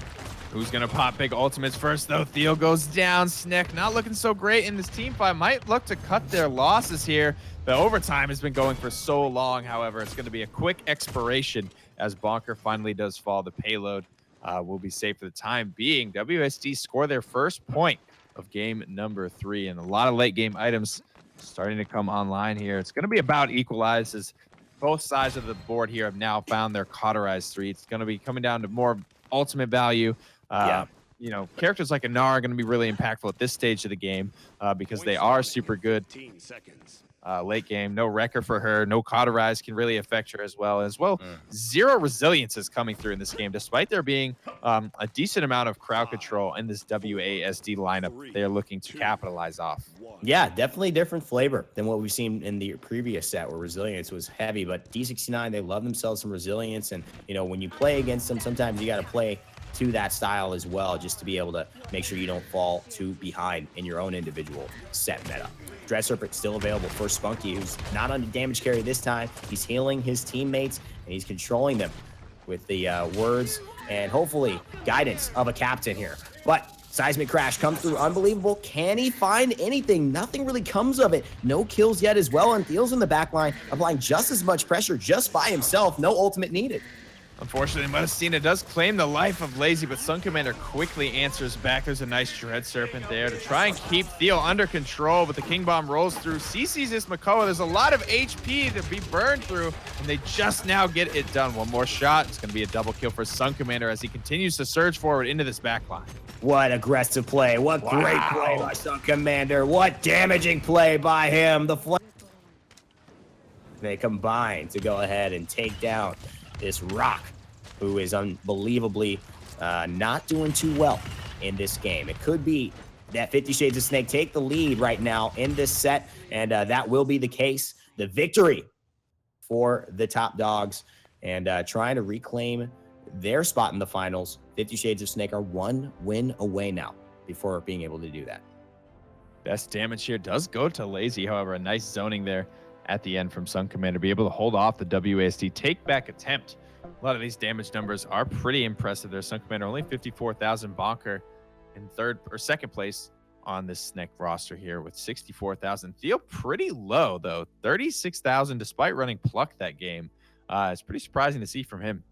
Who's going to pop big ultimates first, though? Thiel goes down. Snek not looking so great in this team fight. Might look to cut their losses here. The overtime has been going for so long, however. It's going to be a quick expiration as bonkar finally does fall. The payload will be safe for the time being. WSD score their first point of game number 3, and a lot of late game items starting to come online here. It's going to be about equalized as both sides of the board here have now found their cauterized 3. It's going to be coming down to more ultimate value. Characters like Inara are going to be really impactful at this stage of the game because they are super good. Late game, no wrecker for her, no cauterize can really affect her as well. Zero resilience is coming through in this game, despite there being a decent amount of crowd control in this WASD lineup. They are looking to capitalize off. Yeah, definitely different flavor than what we've seen in the previous set where resilience was heavy, but D69, they love themselves some resilience. And, when you play against them, sometimes you got to play to that style as well, just to be able to make sure you don't fall too behind in your own individual set meta. Dread Serpent still available for Spunkki, who's not on damage carry this time. He's healing his teammates, and he's controlling them with the words and hopefully guidance of a captain here. But Seismic Crash comes through. Unbelievable. Can he find anything? Nothing really comes of it. No kills yet as well, and Thiel's in the back line, applying just as much pressure just by himself. No ultimate needed. Unfortunately, Mutustiina does claim the life of Laizy, but SunCommander quickly answers back. There's a nice Dread Serpent there to try and keep Thiel under control, but the King Bomb rolls through. CC's this Makoa. There's a lot of HP to be burned through, and they just now get it done. One more shot. It's going to be a double kill for SunCommander as he continues to surge forward into this backline. What aggressive play. What great play by SunCommander. What damaging play by him. They combine to go ahead and take down this Rock, who is unbelievably not doing too well in this game. It could be that 50 Shades of Snek take the lead right now in this set, and that will be the case. The victory for the top dogs, and trying to reclaim their spot in the finals. 50 Shades of Snek are 1 win away now before being able to do that. Best damage here does go to Laizy. However, a nice zoning there at the end from SunCommander, be able to hold off the WASD take-back attempt. A lot of these damage numbers are pretty impressive there. SunCommander only 54,000. bonkar in second place on this Snek roster here with 64,000. Thiel pretty low, though. 36,000 despite running Pluck that game. It's pretty surprising to see from him.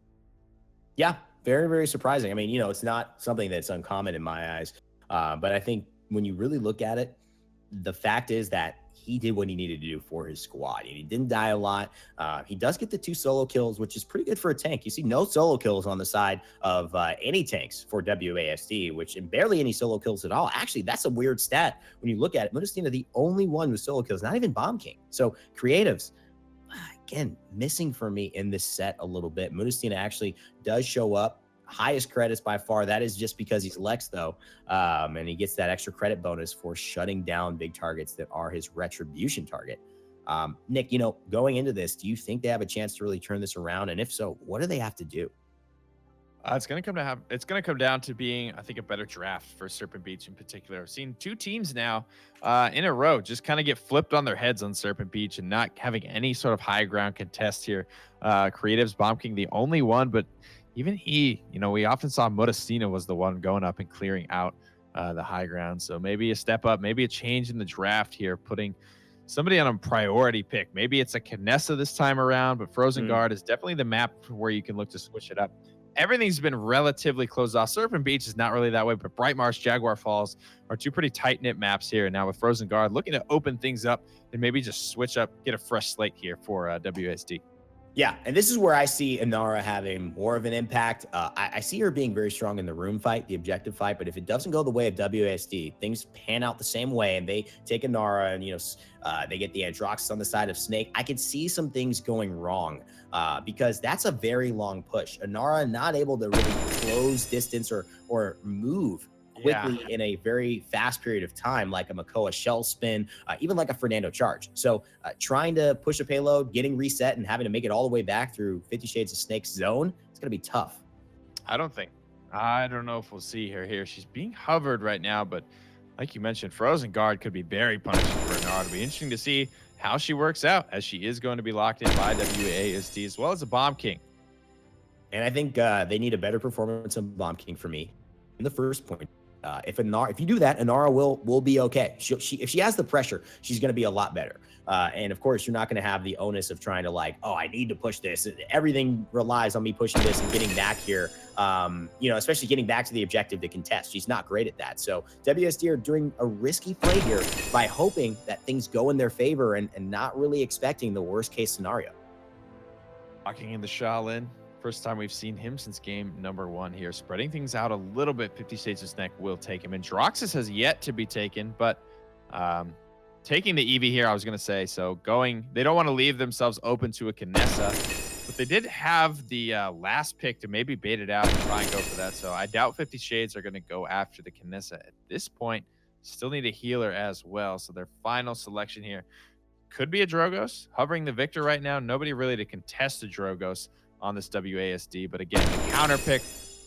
Yeah, very, very surprising. I mean, it's not something that's uncommon in my eyes. But I think when you really look at it, the fact is that he did what he needed to do for his squad. He didn't die a lot. He does get the 2 solo kills, which is pretty good for a tank. You see no solo kills on the side of any tanks for WASD, which and barely any solo kills at all. Actually, that's a weird stat when you look at it. Mutustiina, the only one with solo kills, not even Bomb King. So creatives, again, missing for me in this set a little bit. Mutustiina actually does show up. Highest credits by far. That is just because he's Lex, though. And he gets that extra credit bonus for shutting down big targets that are his retribution target. Nick, going into this, do you think they have a chance to really turn this around? And if so, what do they have to do? It's going to come down to being, I think, a better draft for Serpent Beach in particular. I've seen 2 teams now in a row just kind of get flipped on their heads on Serpent Beach and not having any sort of high ground contest here. Creatives, Bomb King, the only one, but even he, we often saw Mutustiina was the one going up and clearing out the high ground. So maybe a step up, maybe a change in the draft here, putting somebody on a priority pick. Maybe it's a Knessa this time around, but Frozen Guard is definitely the map where you can look to switch it up. Everything's been relatively closed off. Serpent Beach is not really that way, but Bright Marsh, Jaguar Falls are 2 pretty tight-knit maps here. And now with Frozen Guard, looking to open things up and maybe just switch up, get a fresh slate here for WSD. Yeah, and this is where I see Inara having more of an impact. I see her being very strong in the room fight, the objective fight, but if it doesn't go the way of WASD, things pan out the same way, and they take Inara and, they get the Androxus on the side of Snake, I could see some things going wrong because that's a very long push. Inara not able to really close distance or move quickly in a very fast period of time, like a Makoa shell spin, even like a Fernando charge. So trying to push a payload, getting reset, and having to make it all the way back through 50 Shades of Snake's zone, it's going to be tough. I don't know if we'll see her here. She's being hovered right now, but like you mentioned, Frozen Guard could be very punishing for Inara. It'll be interesting to see how she works out, as she is going to be locked in by WASD as well as a Bomb King. And I think they need a better performance of Bomb King for me in the first point. If you do that, Inara will be okay. If she has the pressure, she's going to be a lot better. And of course, you're not going to have the onus of trying to I need to push this. Everything relies on me pushing this and getting back here. Especially getting back to the objective to contest. She's not great at that. So WSD are doing a risky play here by hoping that things go in their favor and not really expecting the worst case scenario. Locking in the Shaolin. First time we've seen him since game number 1 here. Spreading things out a little bit. 50 Shades of Snek will take him. And Droxus has yet to be taken, but taking the Eevee here, I was going to say. So they don't want to leave themselves open to a Knessa, but they did have the last pick to maybe bait it out and try and go for that. So I doubt 50 Shades are going to go after the Knessa at this point. Still need a healer as well. So their final selection here could be a Drogos. Hovering the Victor right now. Nobody really to contest a Drogos on this WASD, but again, the counter pick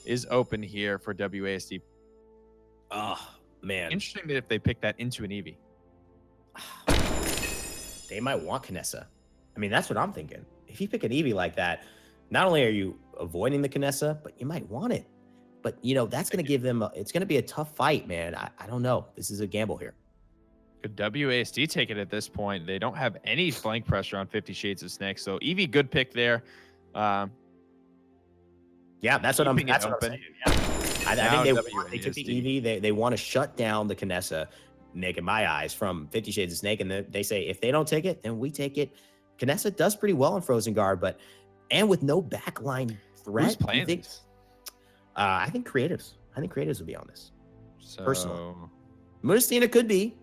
is open here for WASD. Oh man, interesting that if they pick that into an Eevee, they might want Knessa. I mean, that's what I'm thinking. If you pick an Eevee like that, not only are you avoiding the Knessa, but you might want it. But that's going to give them. It's going to be a tough fight, man. I don't know. This is a gamble here. Could WASD take it at this point? They don't have any flank pressure on 50 Shades of Snek, so Eevee, good pick there. Yeah, that's what I'm saying. Yeah. I think they took the Eevee. They want to shut down the Knessa, Nick, in my eyes, from 50 Shades of Snek. And they say, if they don't take it, then we take it. Knessa does pretty well in Frozen Guard, and with no backline threat. Who's playing this? I think creatives. Will be on this. So... personally. Mutustiina could be.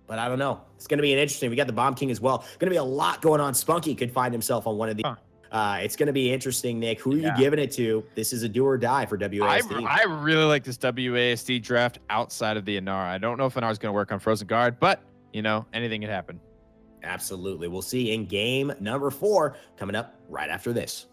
But I don't know. It's going to be an interesting. We got the Bomb King as well. Going to be a lot going on. Spunkki could find himself on one of these. It's going to be interesting, Nick. Who are you giving it to? This is a do or die for WASD. I really like this WASD draft outside of the Inara. I don't know if Inara is going to work on Frozen Guard, but, anything can happen. Absolutely. We'll see in game number 4 coming up right after this.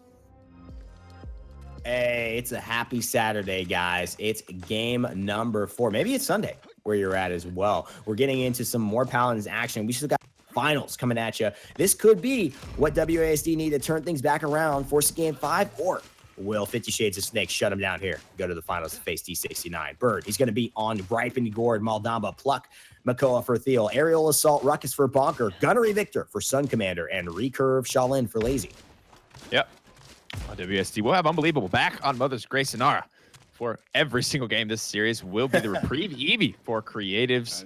Hey, it's a happy Saturday, guys. It's game number 4. Maybe it's Sunday where you're at as well. We're getting into some more Paladins action. We still got finals coming at you. This could be what WASD need to turn things back around, force a game 5, or will 50 Shades of Snek shut him down here? Go to the finals to face D69. Bird, he's going to be on Ripened Gourd, Maldamba, Pluck, Makoa for Thiel, Aerial Assault, Ruckus for Bonkar, Gunnery Victor for SunCommander, and Recurve Shaolin for Laizy. Yep. WSD will have Unbelievable back on Mother's Grace Inara for every single game this series will be the Reprieve Eevee for Creatives.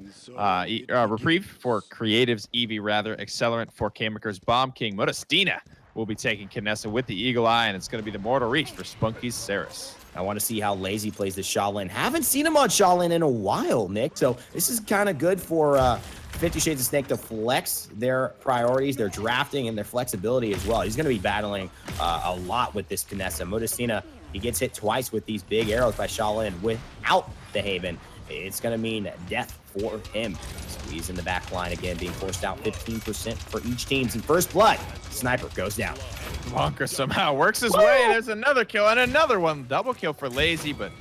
Reprieve for Creatives Eevee, rather. Accelerant for Kamyker's Bomb King. Mutustiina will be taking Kinessa with the Eagle Eye, and it's going to be the Mortal Reach for Spunkki's Saris. I want to see how Laizy plays the Shaolin. Haven't seen him on Shaolin in a while, Nick. So this is kind of good for 50 Shades of Snek to flex their priorities, their drafting, and their flexibility as well. He's going to be battling a lot with this Kinessa. Mutustiina, he gets hit twice with these big arrows by Shaolin without the Haven. It's going to mean death for him. Squeeze in the back line again, being forced out 15% for each team's in first blood. Sniper goes down. Bonkar somehow works his way. There's another kill and another one. Double kill for Laizy, but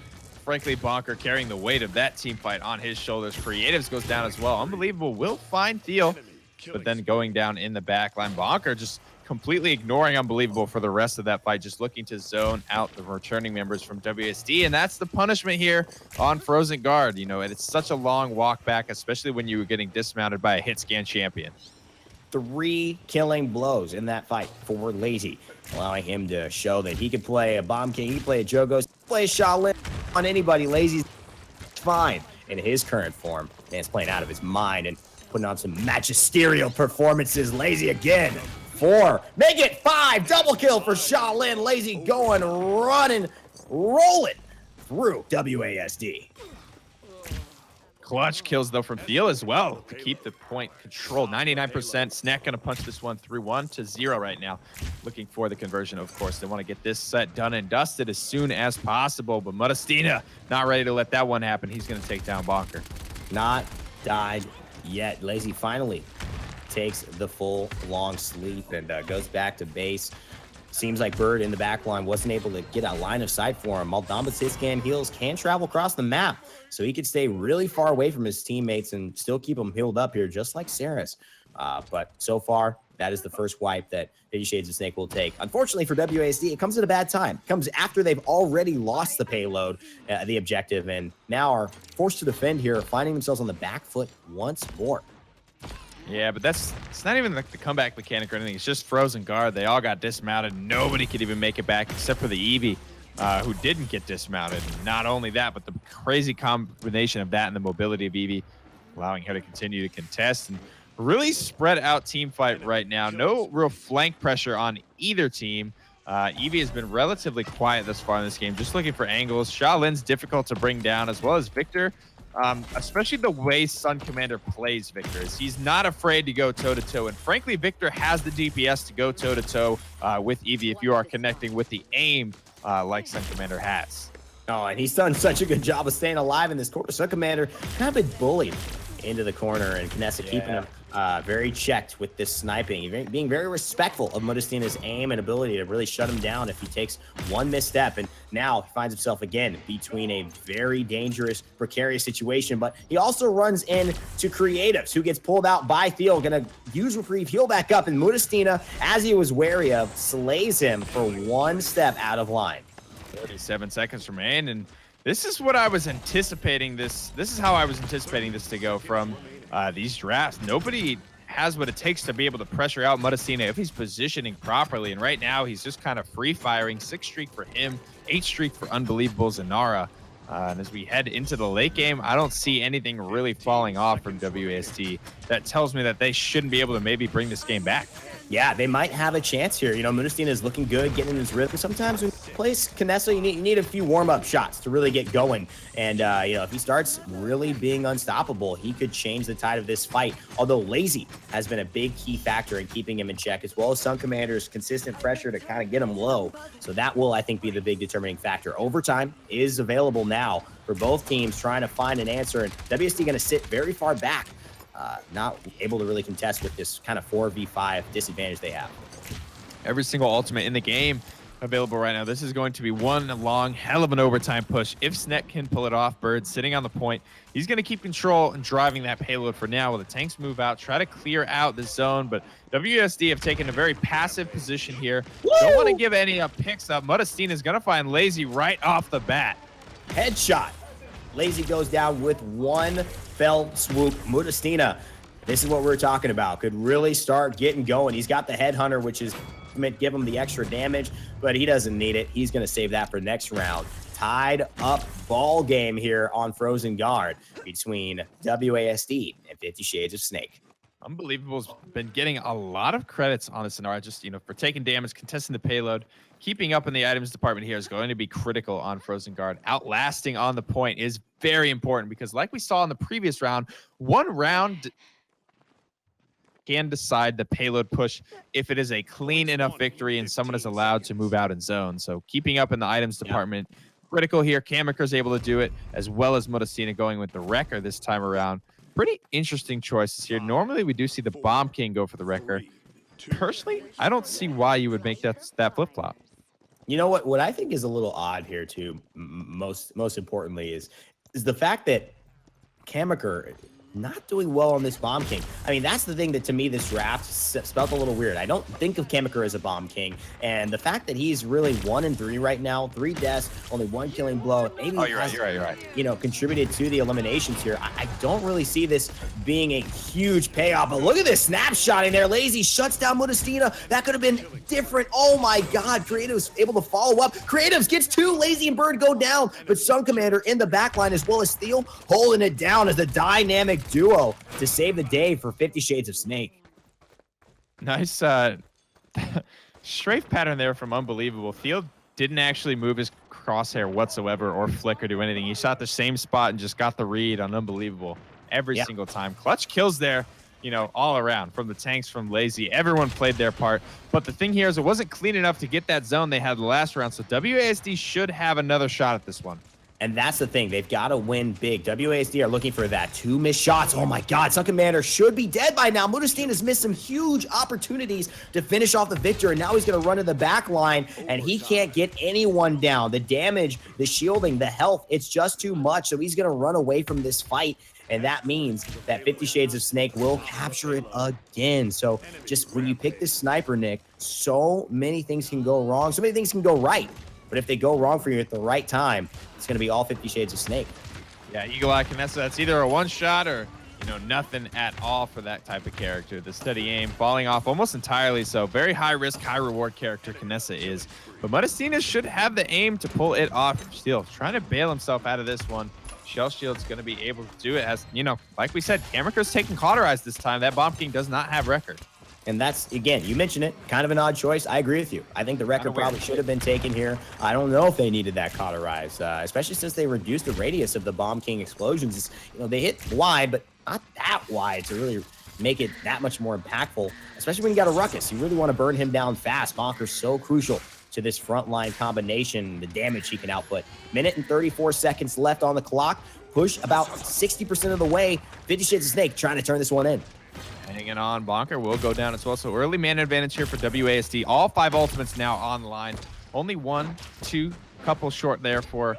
frankly, Bonkar carrying the weight of that team fight on his shoulders. Creatives goes down as well. Unbelievable will find Thiel, but then going down in the back line. Bonkar just completely ignoring Unbelievable for the rest of that fight, just looking to zone out the returning members from WASD, and that's the punishment here on Frozen Guard. You know, and it's such a long walk back, especially when you were getting dismounted by a hit scan champion. 3 killing blows in that fight for Laizy, allowing him to show that he can play a Bomb King, he can play a Jogos, play a Shaolin on anybody. Laizy's fine in his current form. Man's playing out of his mind and putting on some magisterial performances. Laizy again. 4. Make it 5. Double kill for Shaolin. Laizy going, running, rolling through WASD. Clutch kills, though, from Thiel as well to keep the point control. 99%. Snek going to punch this one through 1-0 right now. Looking for the conversion, of course. They want to get this set done and dusted as soon as possible. But Mutustiina not ready to let that one happen. He's going to take down Bonkar. Not died yet. Laizy finally takes the full long sleep and goes back to base. Seems like Bird in the back line wasn't able to get a line of sight for him. Maldamba's hit scan heals can travel across the map, so he could stay really far away from his teammates and still keep them healed up here, just like Saris. But so far, that is the first wipe that 50 Shades of Snek will take. Unfortunately for WASD, it comes at a bad time. It comes after they've already lost the payload, the objective, and now are forced to defend here, finding themselves on the back foot once more. Yeah, but it's not even like the comeback mechanic or anything. It's just Frozen Guard. They all got dismounted. Nobody could even make it back except for the Eevee, who didn't get dismounted. Not only that, but the crazy combination of that and the mobility of Eevee, allowing her to continue to contest and really spread out team fight right now. No real flank pressure on either team. Eevee has been relatively quiet thus far in this game, just looking for angles. Shaolin's difficult to bring down, as well as Victor. Especially the way SunCommander plays Victor is he's not afraid to go toe-to-toe. And frankly, Victor has the DPS to go toe-to-toe with Eevee if you are connecting with the aim like SunCommander has. Oh, and he's done such a good job of staying alive in this corner. SunCommander kind of been bullied into the corner, and Kinessa keeping him very checked with this sniping, being very respectful of Mutustiina's aim and ability to really shut him down if he takes one misstep. And now he finds himself again between a very dangerous, precarious situation. But he also runs into Creatives, who gets pulled out by Thiel, gonna use Reprieve, heal back up, and Mutustiina, as he was wary of, slays him for one step out of line. 37 seconds remain, and this is what I was anticipating this is how I was anticipating this to go from these drafts. Nobody has what it takes to be able to pressure out Mutustiina if he's positioning properly, and right now he's just kind of free firing. 6 streak for him, 8 streak for Unbelievable Zanara. And as we head into the late game, I don't see anything really falling off from WASD. That tells me that they shouldn't be able to maybe bring this game back. Yeah, they might have a chance here. You know, Mutustiina is looking good, getting in his rhythm. Sometimes when you play Kinessa, you need a few warm-up shots to really get going. And, you know, if he starts really being unstoppable, he could change the tide of this fight. Although Laizy has been a big key factor in keeping him in check, as well as SunCommander's consistent pressure to kind of get him low. So that will, I think, be the big determining factor. Overtime is available now for both teams trying to find an answer. And WSD going to sit very far back. Not able to really contest with this kind of 4v5 disadvantage they have. Every single ultimate in the game available right now. This is going to be one long hell of an overtime push. If Snek can pull it off, Bird sitting on the point, he's going to keep control and driving that payload for now while the tanks move out, try to clear out the zone. But WSD have taken a very passive position here. Woo! Don't want to give any picks up. Mutustiina is going to find Laizy right off the bat. Headshot. Laizy goes down with one fell swoop. Mutustiina, this is what we're talking about, could really start getting going. He's got the Headhunter, which is meant to give him the extra damage, but he doesn't need it. He's going to save that for next round. tied up ball game here on Frozen Guard between WASD and 50 Shades of Snek. Unbelievable's been getting a lot of credits on this Inara, just, for taking damage, contesting the payload, keeping up in the items department here is going to be critical on Frozen Guard. Outlasting on the point is very important because like we saw in the previous round, one round can decide the payload push if it is a clean enough victory and someone is allowed to move out in zone. So keeping up in the items department, critical here. Kamyker is able to do it, as well as Mutustiina going with the Wrecker this time around. Pretty interesting choices here. Normally, we do see the Bomb King go for the Wrecker. Personally, I don't see why you would make that flip-flop. You know what I think is a little odd here too, most importantly, is the fact that Kamyker not doing well on this Bomb King. I mean, that's the thing that to me this draft felt a little weird. I don't think of Kamyker as a Bomb King, and the fact that he's really 1-3 right now, 3 deaths, only 1 killing blow. Maybe you're right. Contributed to the eliminations here. I don't really see this being a huge payoff, but look at this snapshotting there. Laizy shuts down Mutustiina. That could have been different. Oh my God, Creatives able to follow up. Creatives gets 2. Laizy and Bird go down, but SunCommander in the back line, as well as Thiel holding it down as the dynamic duo to save the day for 50 Shades of Snek. Nice strafe pattern there from Unbelievable. Thiel didn't actually move his crosshair whatsoever or flick or do anything. He shot the same spot and just got the read on Unbelievable every single time. Clutch kills there, all around, from the tanks, from Laizy. Everyone played their part. But the thing here is it wasn't clean enough to get that zone they had the last round, so WASD should have another shot at this one. And that's the thing. They've got to win big. WASD are looking for that 2 missed shots. Oh my God, SunCommander should be dead by now. Mutustiina has missed some huge opportunities to finish off the victor, and now he's going to run to the back line, and he can't get anyone down. The damage, the shielding, the health, it's just too much, so he's going to run away from this fight, and that means that 50 Shades of Snek will capture it again. So just when you pick this sniper, Nick, so many things can go wrong. So many things can go right. But if they go wrong for you at the right time, it's going to be all 50 Shades of Snek. Yeah, Eagle Eye Kinessa, that's either a one-shot or, nothing at all for that type of character. The steady aim falling off almost entirely, so very high-risk, high-reward character Kinessa is. But Mutustiina should have the aim to pull it off. Still trying to bail himself out of this one. Shell Shield's going to be able to do it as, like we said, Kamyker's taking Cauterize this time. That Bomb King does not have record. And that's, again, you mentioned it, kind of an odd choice. I agree with you. I think the record probably should have been taken here. I don't know if they needed that Cauterize, especially since they reduced the radius of the Bomb King explosions. They hit wide, but not that wide to really make it that much more impactful, especially when you got a Ruckus. You really want to burn him down fast. Bonkar's so crucial to this frontline combination, the damage he can output. Minute and 34 seconds left on the clock. Push about 60% of the way. 50 Shades of Snek trying to turn this one in. Hanging on, Bonkar will go down as well. So early mana advantage here for WASD. All 5 ultimates now online. Only 1, 2, couple short there for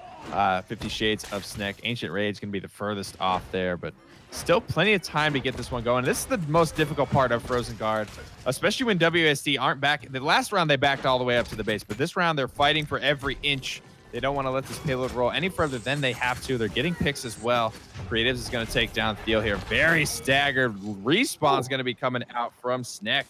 50 Shades of Snek. Ancient Rage going to be the furthest off there, but still plenty of time to get this one going. This is the most difficult part of Frozen Guard, especially when WASD aren't back. The last round, they backed all the way up to the base, but this round, they're fighting for every inch. They don't want to let this payload roll any further than they have to. They're getting picks as well. Creatives is going to take down Thiel here. Very staggered. Respawn's going to be coming out from Snek,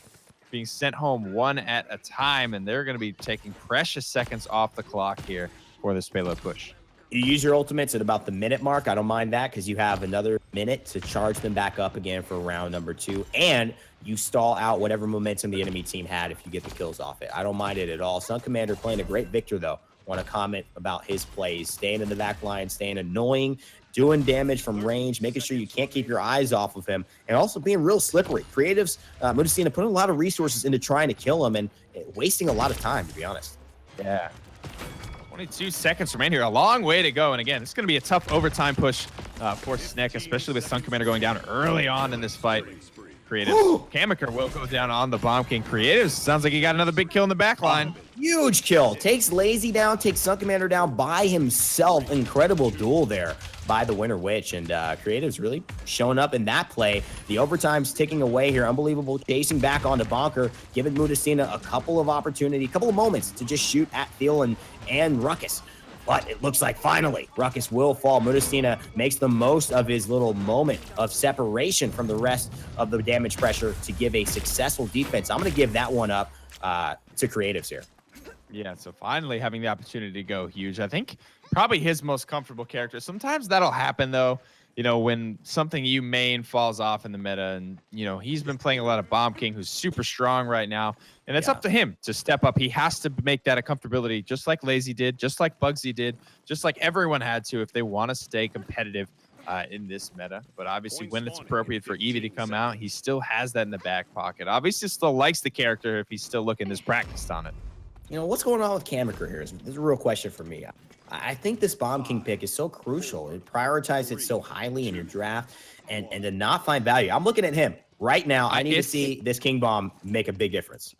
being sent home one at a time, and they're going to be taking precious seconds off the clock here for this payload push. You use your ultimates at about the minute mark. I don't mind that because you have another minute to charge them back up again for round number 2, and you stall out whatever momentum the enemy team had if you get the kills off it. I don't mind it at all. SunCommander playing a great victor, though. Want to comment about his plays, staying in the back line, staying annoying, doing damage from range, making sure you can't keep your eyes off of him, and also being real slippery. Creatives, Mutustiina putting a lot of resources into trying to kill him and wasting a lot of time, to be honest. Yeah. 22 seconds remain here. A long way to go. And again, it's going to be a tough overtime push for Snek, especially with SunCommander going down early on in this fight. Creatives. Kamyker will go down on the Bomb King. Creatives, sounds like he got another big kill in the back line. Huge kill. Takes Laizy down, takes SunCommander down by himself. Incredible duel there by the Winter Witch. And Creatives really showing up in that play. The overtime's ticking away here. Unbelievable. Chasing back onto Bonkar, giving Mutustiina a couple of opportunity, a couple of moments to just shoot at Thiel and Ruckus. But it looks like finally Ruckus will fall. Mutustiina makes the most of his little moment of separation from the rest of the damage pressure to give a successful defense. I'm going to give that one up to Creatives here. Yeah, so finally having the opportunity to go huge. I think probably his most comfortable character. Sometimes that'll happen though, when something you main falls off in the meta, and he's been playing a lot of Bomb King, who's super strong right now, and it's up to him to step up. He has to make that a comfortability, just like Laizy did, just like Bugsy did, just like everyone had to, if they want to stay competitive in this meta. But obviously when it's appropriate for Eevee to come out, he still has that in the back pocket. Obviously still likes the character if he's still looking this practiced on it. What's going on with Kamyker here is a real question for me. I think this Bomb King pick is so crucial. It prioritized it so highly in your draft, and to not find value. I'm looking at him right now. I need to see this King Bomb make a big difference.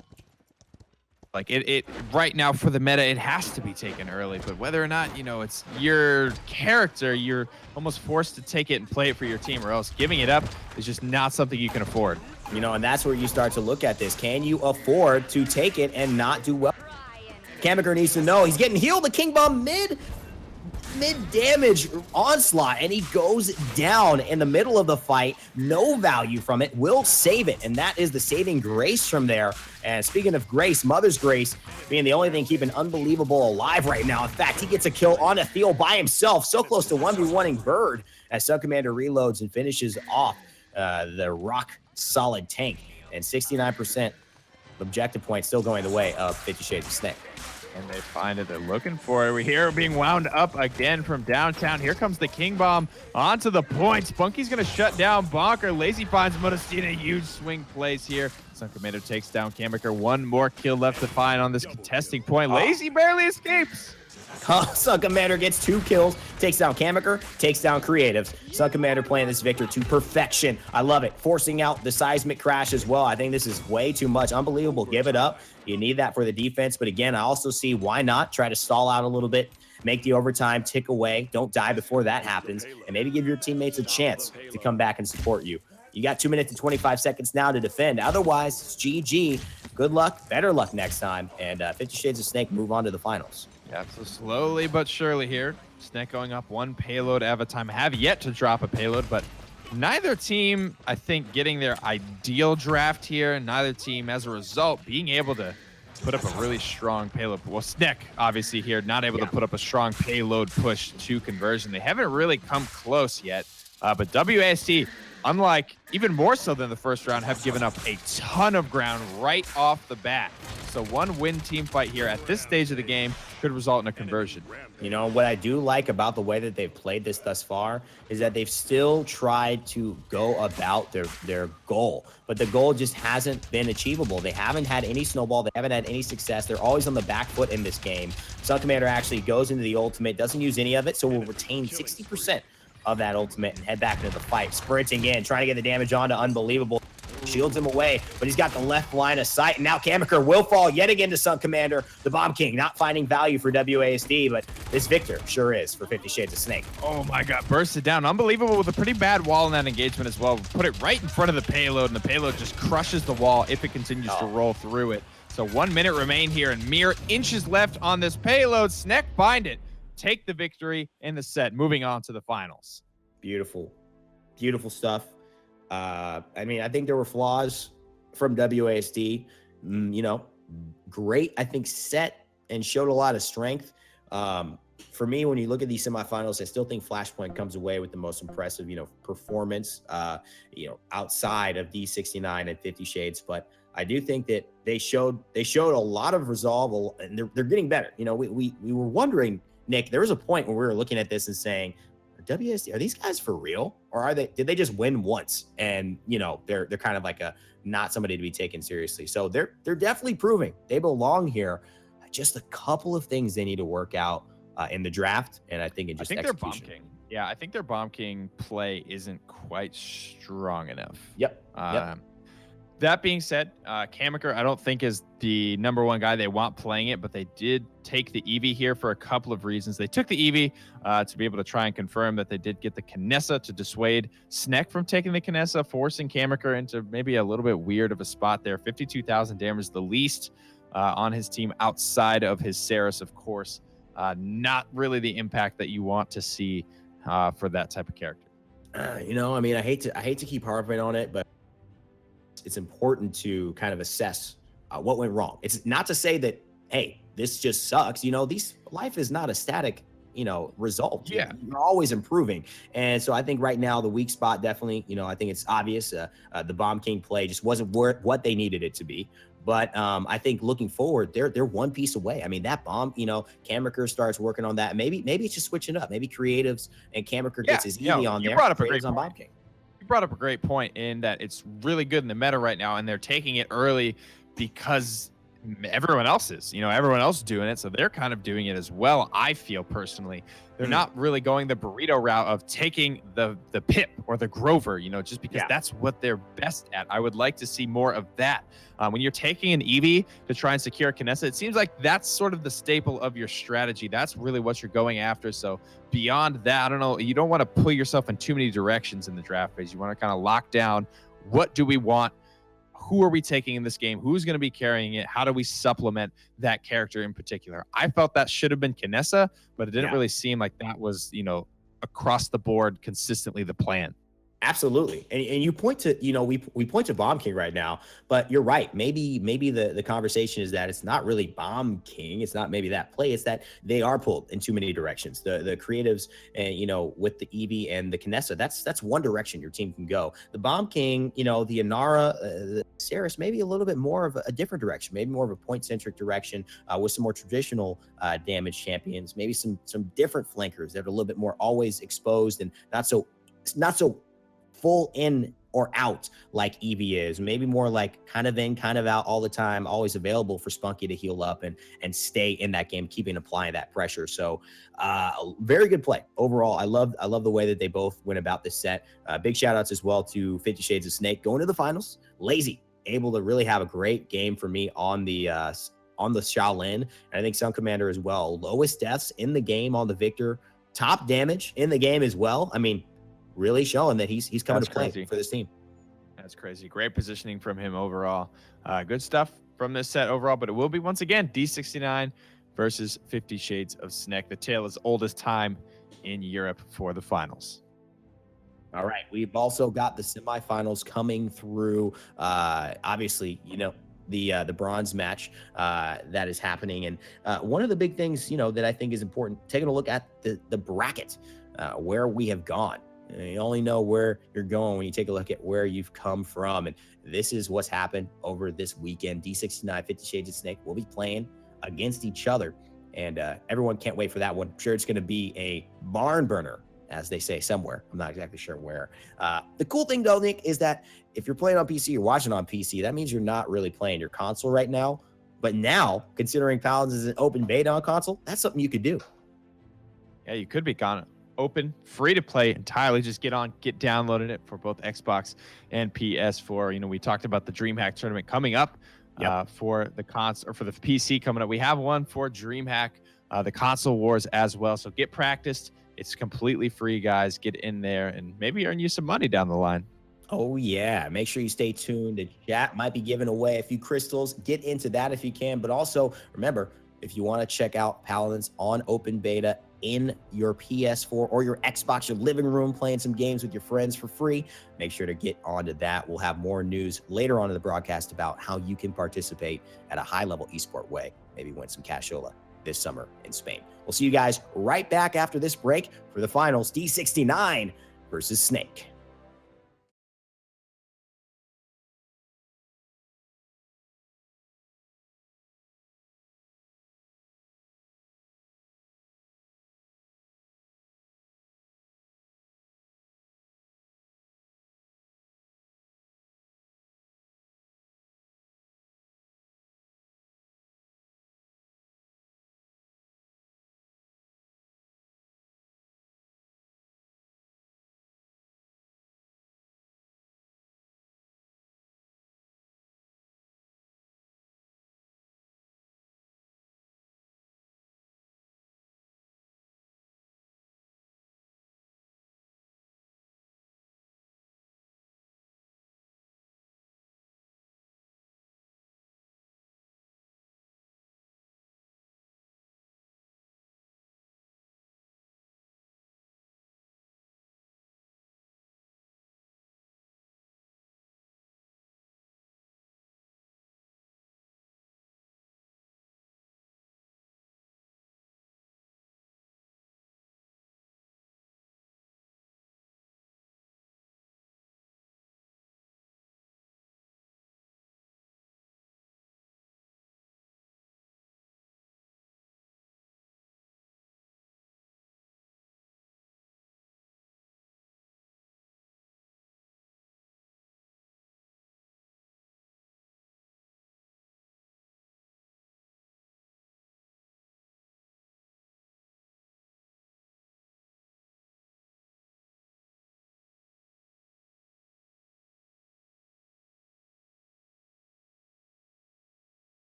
Like it right now for the meta, it has to be taken early. But whether or not, it's your character, you're almost forced to take it and play it for your team, or else giving it up is just not something you can afford. And that's where you start to look at this. Can you afford to take it and not do well? Kamyker needs to know he's getting healed. The King Bomb mid damage onslaught, and he goes down in the middle of the fight. No value from it. Will save it, and that is the saving grace from there. And speaking of grace, Mother's Grace being the only thing keeping Unbelievable alive right now. In fact, he gets a kill on a Thiel by himself, so close to 1v1ing Bird as SunCommander reloads and finishes off the rock solid tank. And 69% objective points still going the way of 50 Shades of Snek. And they find it. They're looking for it. We hear it being wound up again from downtown. Here comes the King Bomb onto the point. Spunkky's going to shut down bonkar. Laizy finds Mutustiina. Huge swing plays here. SunCommander takes down Kamyker. One more kill left to find on this contesting point. Laizy barely escapes. SunCommander gets 2 kills, takes down Kamyker, takes down Creatives. SunCommander playing this Victor to perfection. I love it. Forcing out the seismic crash as well. I think this is way too much. Unbelievable. Give it up. You need that for the defense. But again, I also see why not try to stall out a little bit, make the overtime tick away. Don't die before that happens, and maybe give your teammates a chance to come back and support you. You got 2 minutes and 25 seconds now to defend. Otherwise, it's GG. Good luck, better luck next time. And 50 Shades of Snek move on to the finals. Yeah, so slowly but surely here. Snek going up 1 payload at a time. Have yet to drop a payload, but neither team, I think, getting their ideal draft here. Neither team, as a result, being able to put up a really strong payload. Well, Snek, obviously, here, not able to put up a strong payload push to conversion. They haven't really come close yet, but WASD, unlike even more so than the first round, have given up a ton of ground right off the bat. So 1-win team fight here at this stage of the game could result in a conversion. What I do like about the way that they've played this thus far is that they've still tried to go about their goal, but the goal just hasn't been achievable. They haven't had any snowball. They haven't had any success. They're always on the back foot in this game. SunCommander actually goes into the ultimate, doesn't use any of it, so will retain 60% of that ultimate and head back into the fight. Sprinting in, trying to get the damage onto Unbelievable. Shields him away, but he's got the left line of sight, and now Kamyker will fall yet again to SunCommander. The Bomb King not finding value for WASD, but this Victor sure is for 50 Shades of Snek. Oh my god, bursted down. Unbelievable with a pretty bad wall in that engagement as well. Put it right in front of the payload, and the payload just crushes the wall if it continues to roll through it. So 1 minute remain here, and mere inches left on this payload. Snek find it, take the victory in the set, moving on to the finals. Beautiful, beautiful stuff. I think there were flaws from WASD. Great, I think, set and showed a lot of strength. For me, when you look at these semifinals, I still think Flashpoint comes away with the most impressive, performance, outside of D69 and 50 Shades. But I do think that they showed a lot of resolve, and they're getting better. We were wondering, Nick, there was a point where we were looking at this and saying, WSD, are these guys for real, or did they just win once and they're kind of like not somebody to be taken seriously? So they're definitely proving they belong here. Just a couple of things they need to work out in the draft, and I think their Bomb King. Yeah, I think their Bomb King play isn't quite strong enough. Yep. That being said, Kamyker, I don't think is the #1 guy they want playing it, but they did take the Eevee here for a couple of reasons. They took the Eevee to be able to try and confirm that they did get the Kinessa to dissuade Snek from taking the Kinessa, forcing Kamyker into maybe a little bit weird of a spot there. 52,000 damage, the least on his team outside of his Saris, of course. Not really the impact that you want to see for that type of character. I hate to keep harping on it, but it's important to kind of assess what went wrong. It's not to say that, hey, this just sucks. You know, life is not a static, you know, result. Yeah. You're always improving. And so I think right now the weak spot definitely, you know, I think it's obvious. The Bomb King play just wasn't what they needed it to be. But I think looking forward, they're one piece away. I mean, that bomb, you know, Kamyker starts working on that. Maybe it's just switching up. Maybe creatives and Kamyker gets his Eevee on you there. Brought up a great on point. Bomb King. You brought up a great point in that it's really good in the meta right now, and they're taking it early because everyone else is, you know, everyone else doing it, so they're kind of doing it as well. I feel personally they're not really going the burrito route of taking the pip or the Grover, you know, just because that's what they're best at. I would like to see more of that. When you're taking an Eevee to try and secure a Kinessa, it seems like that's sort of the staple of your strategy. That's really what you're going after. So beyond that, I don't know, you don't want to pull yourself in too many directions in the draft phase. You want to kind of lock down, what do we want? Who are we taking in this game? Who's going to be carrying it? How do we supplement that character in particular? I felt that should have been Kinessa, but it didn't really seem like that was, you know, across the board consistently the plan. Absolutely. And you point to, you know, we point to Bomb King right now, but you're right. Maybe the conversation is that it's not really Bomb King. It's not maybe that play. It's that they are pulled in too many directions. The creatives and, you know, with the Eevee and the Kinessa, that's one direction your team can go. The Bomb King, you know, the Inara, the Saris, maybe a little bit more of a different direction, maybe more of a point-centric direction with some more traditional damage champions, maybe some different flankers that are a little bit more always exposed and not so full in or out like Eevee is, maybe more like kind of in, kind of out all the time, always available for Spunkki to heal up and stay in that game, applying that pressure. So very good play overall. I love the way that they both went about this set. Big shout outs as well to 50 Shades of Snek going to the finals. Laizy able to really have a great game for me on the Shaolin. And I think SunCommander as well. Lowest deaths in the game on the Victor, top damage in the game as well. I mean, really showing that he's coming to play for this team. That's crazy. Great positioning from him overall. Good stuff from this set overall, but it will be once again D69 versus 50 Shades of Snek. The tale is oldest time in Europe for the finals. All right, we've also got the semifinals coming through. Obviously, you know, the bronze match that is happening, and one of the big things, you know, that I think is important, taking a look at the bracket, where we have gone. You only know where you're going when you take a look at where you've come from. And this is what's happened over this weekend. D69, 50 Shades of Snek will be playing against each other. And everyone can't wait for that one. I'm sure it's going to be a barn burner, as they say somewhere. I'm not exactly sure where. The cool thing, though, Nick, is that if you're playing on PC, you're watching on PC, that means you're not really playing your console right now. But now, considering Paladins is an open beta on console, that's something you could do. Yeah, you could be gone. Open, free to play entirely. Just get downloading it for both Xbox and PS4. You know, we talked about the DreamHack tournament coming up for the console or for the PC coming up. We have one for DreamHack, the console wars as well. So get practiced. It's completely free, guys. Get in there and maybe earn you some money down the line. Oh, yeah. Make sure you stay tuned. The chat might be giving away a few crystals. Get into that if you can. But also, remember, if you want to check out Paladins on open beta in your PS4 or your Xbox, your living room, playing some games with your friends for free, make sure to get onto that. We'll have more news later on in the broadcast about how you can participate at a high-level esport way, maybe win some cashola this summer in Spain. We'll see you guys right back after this break for the finals, D69 versus Snek.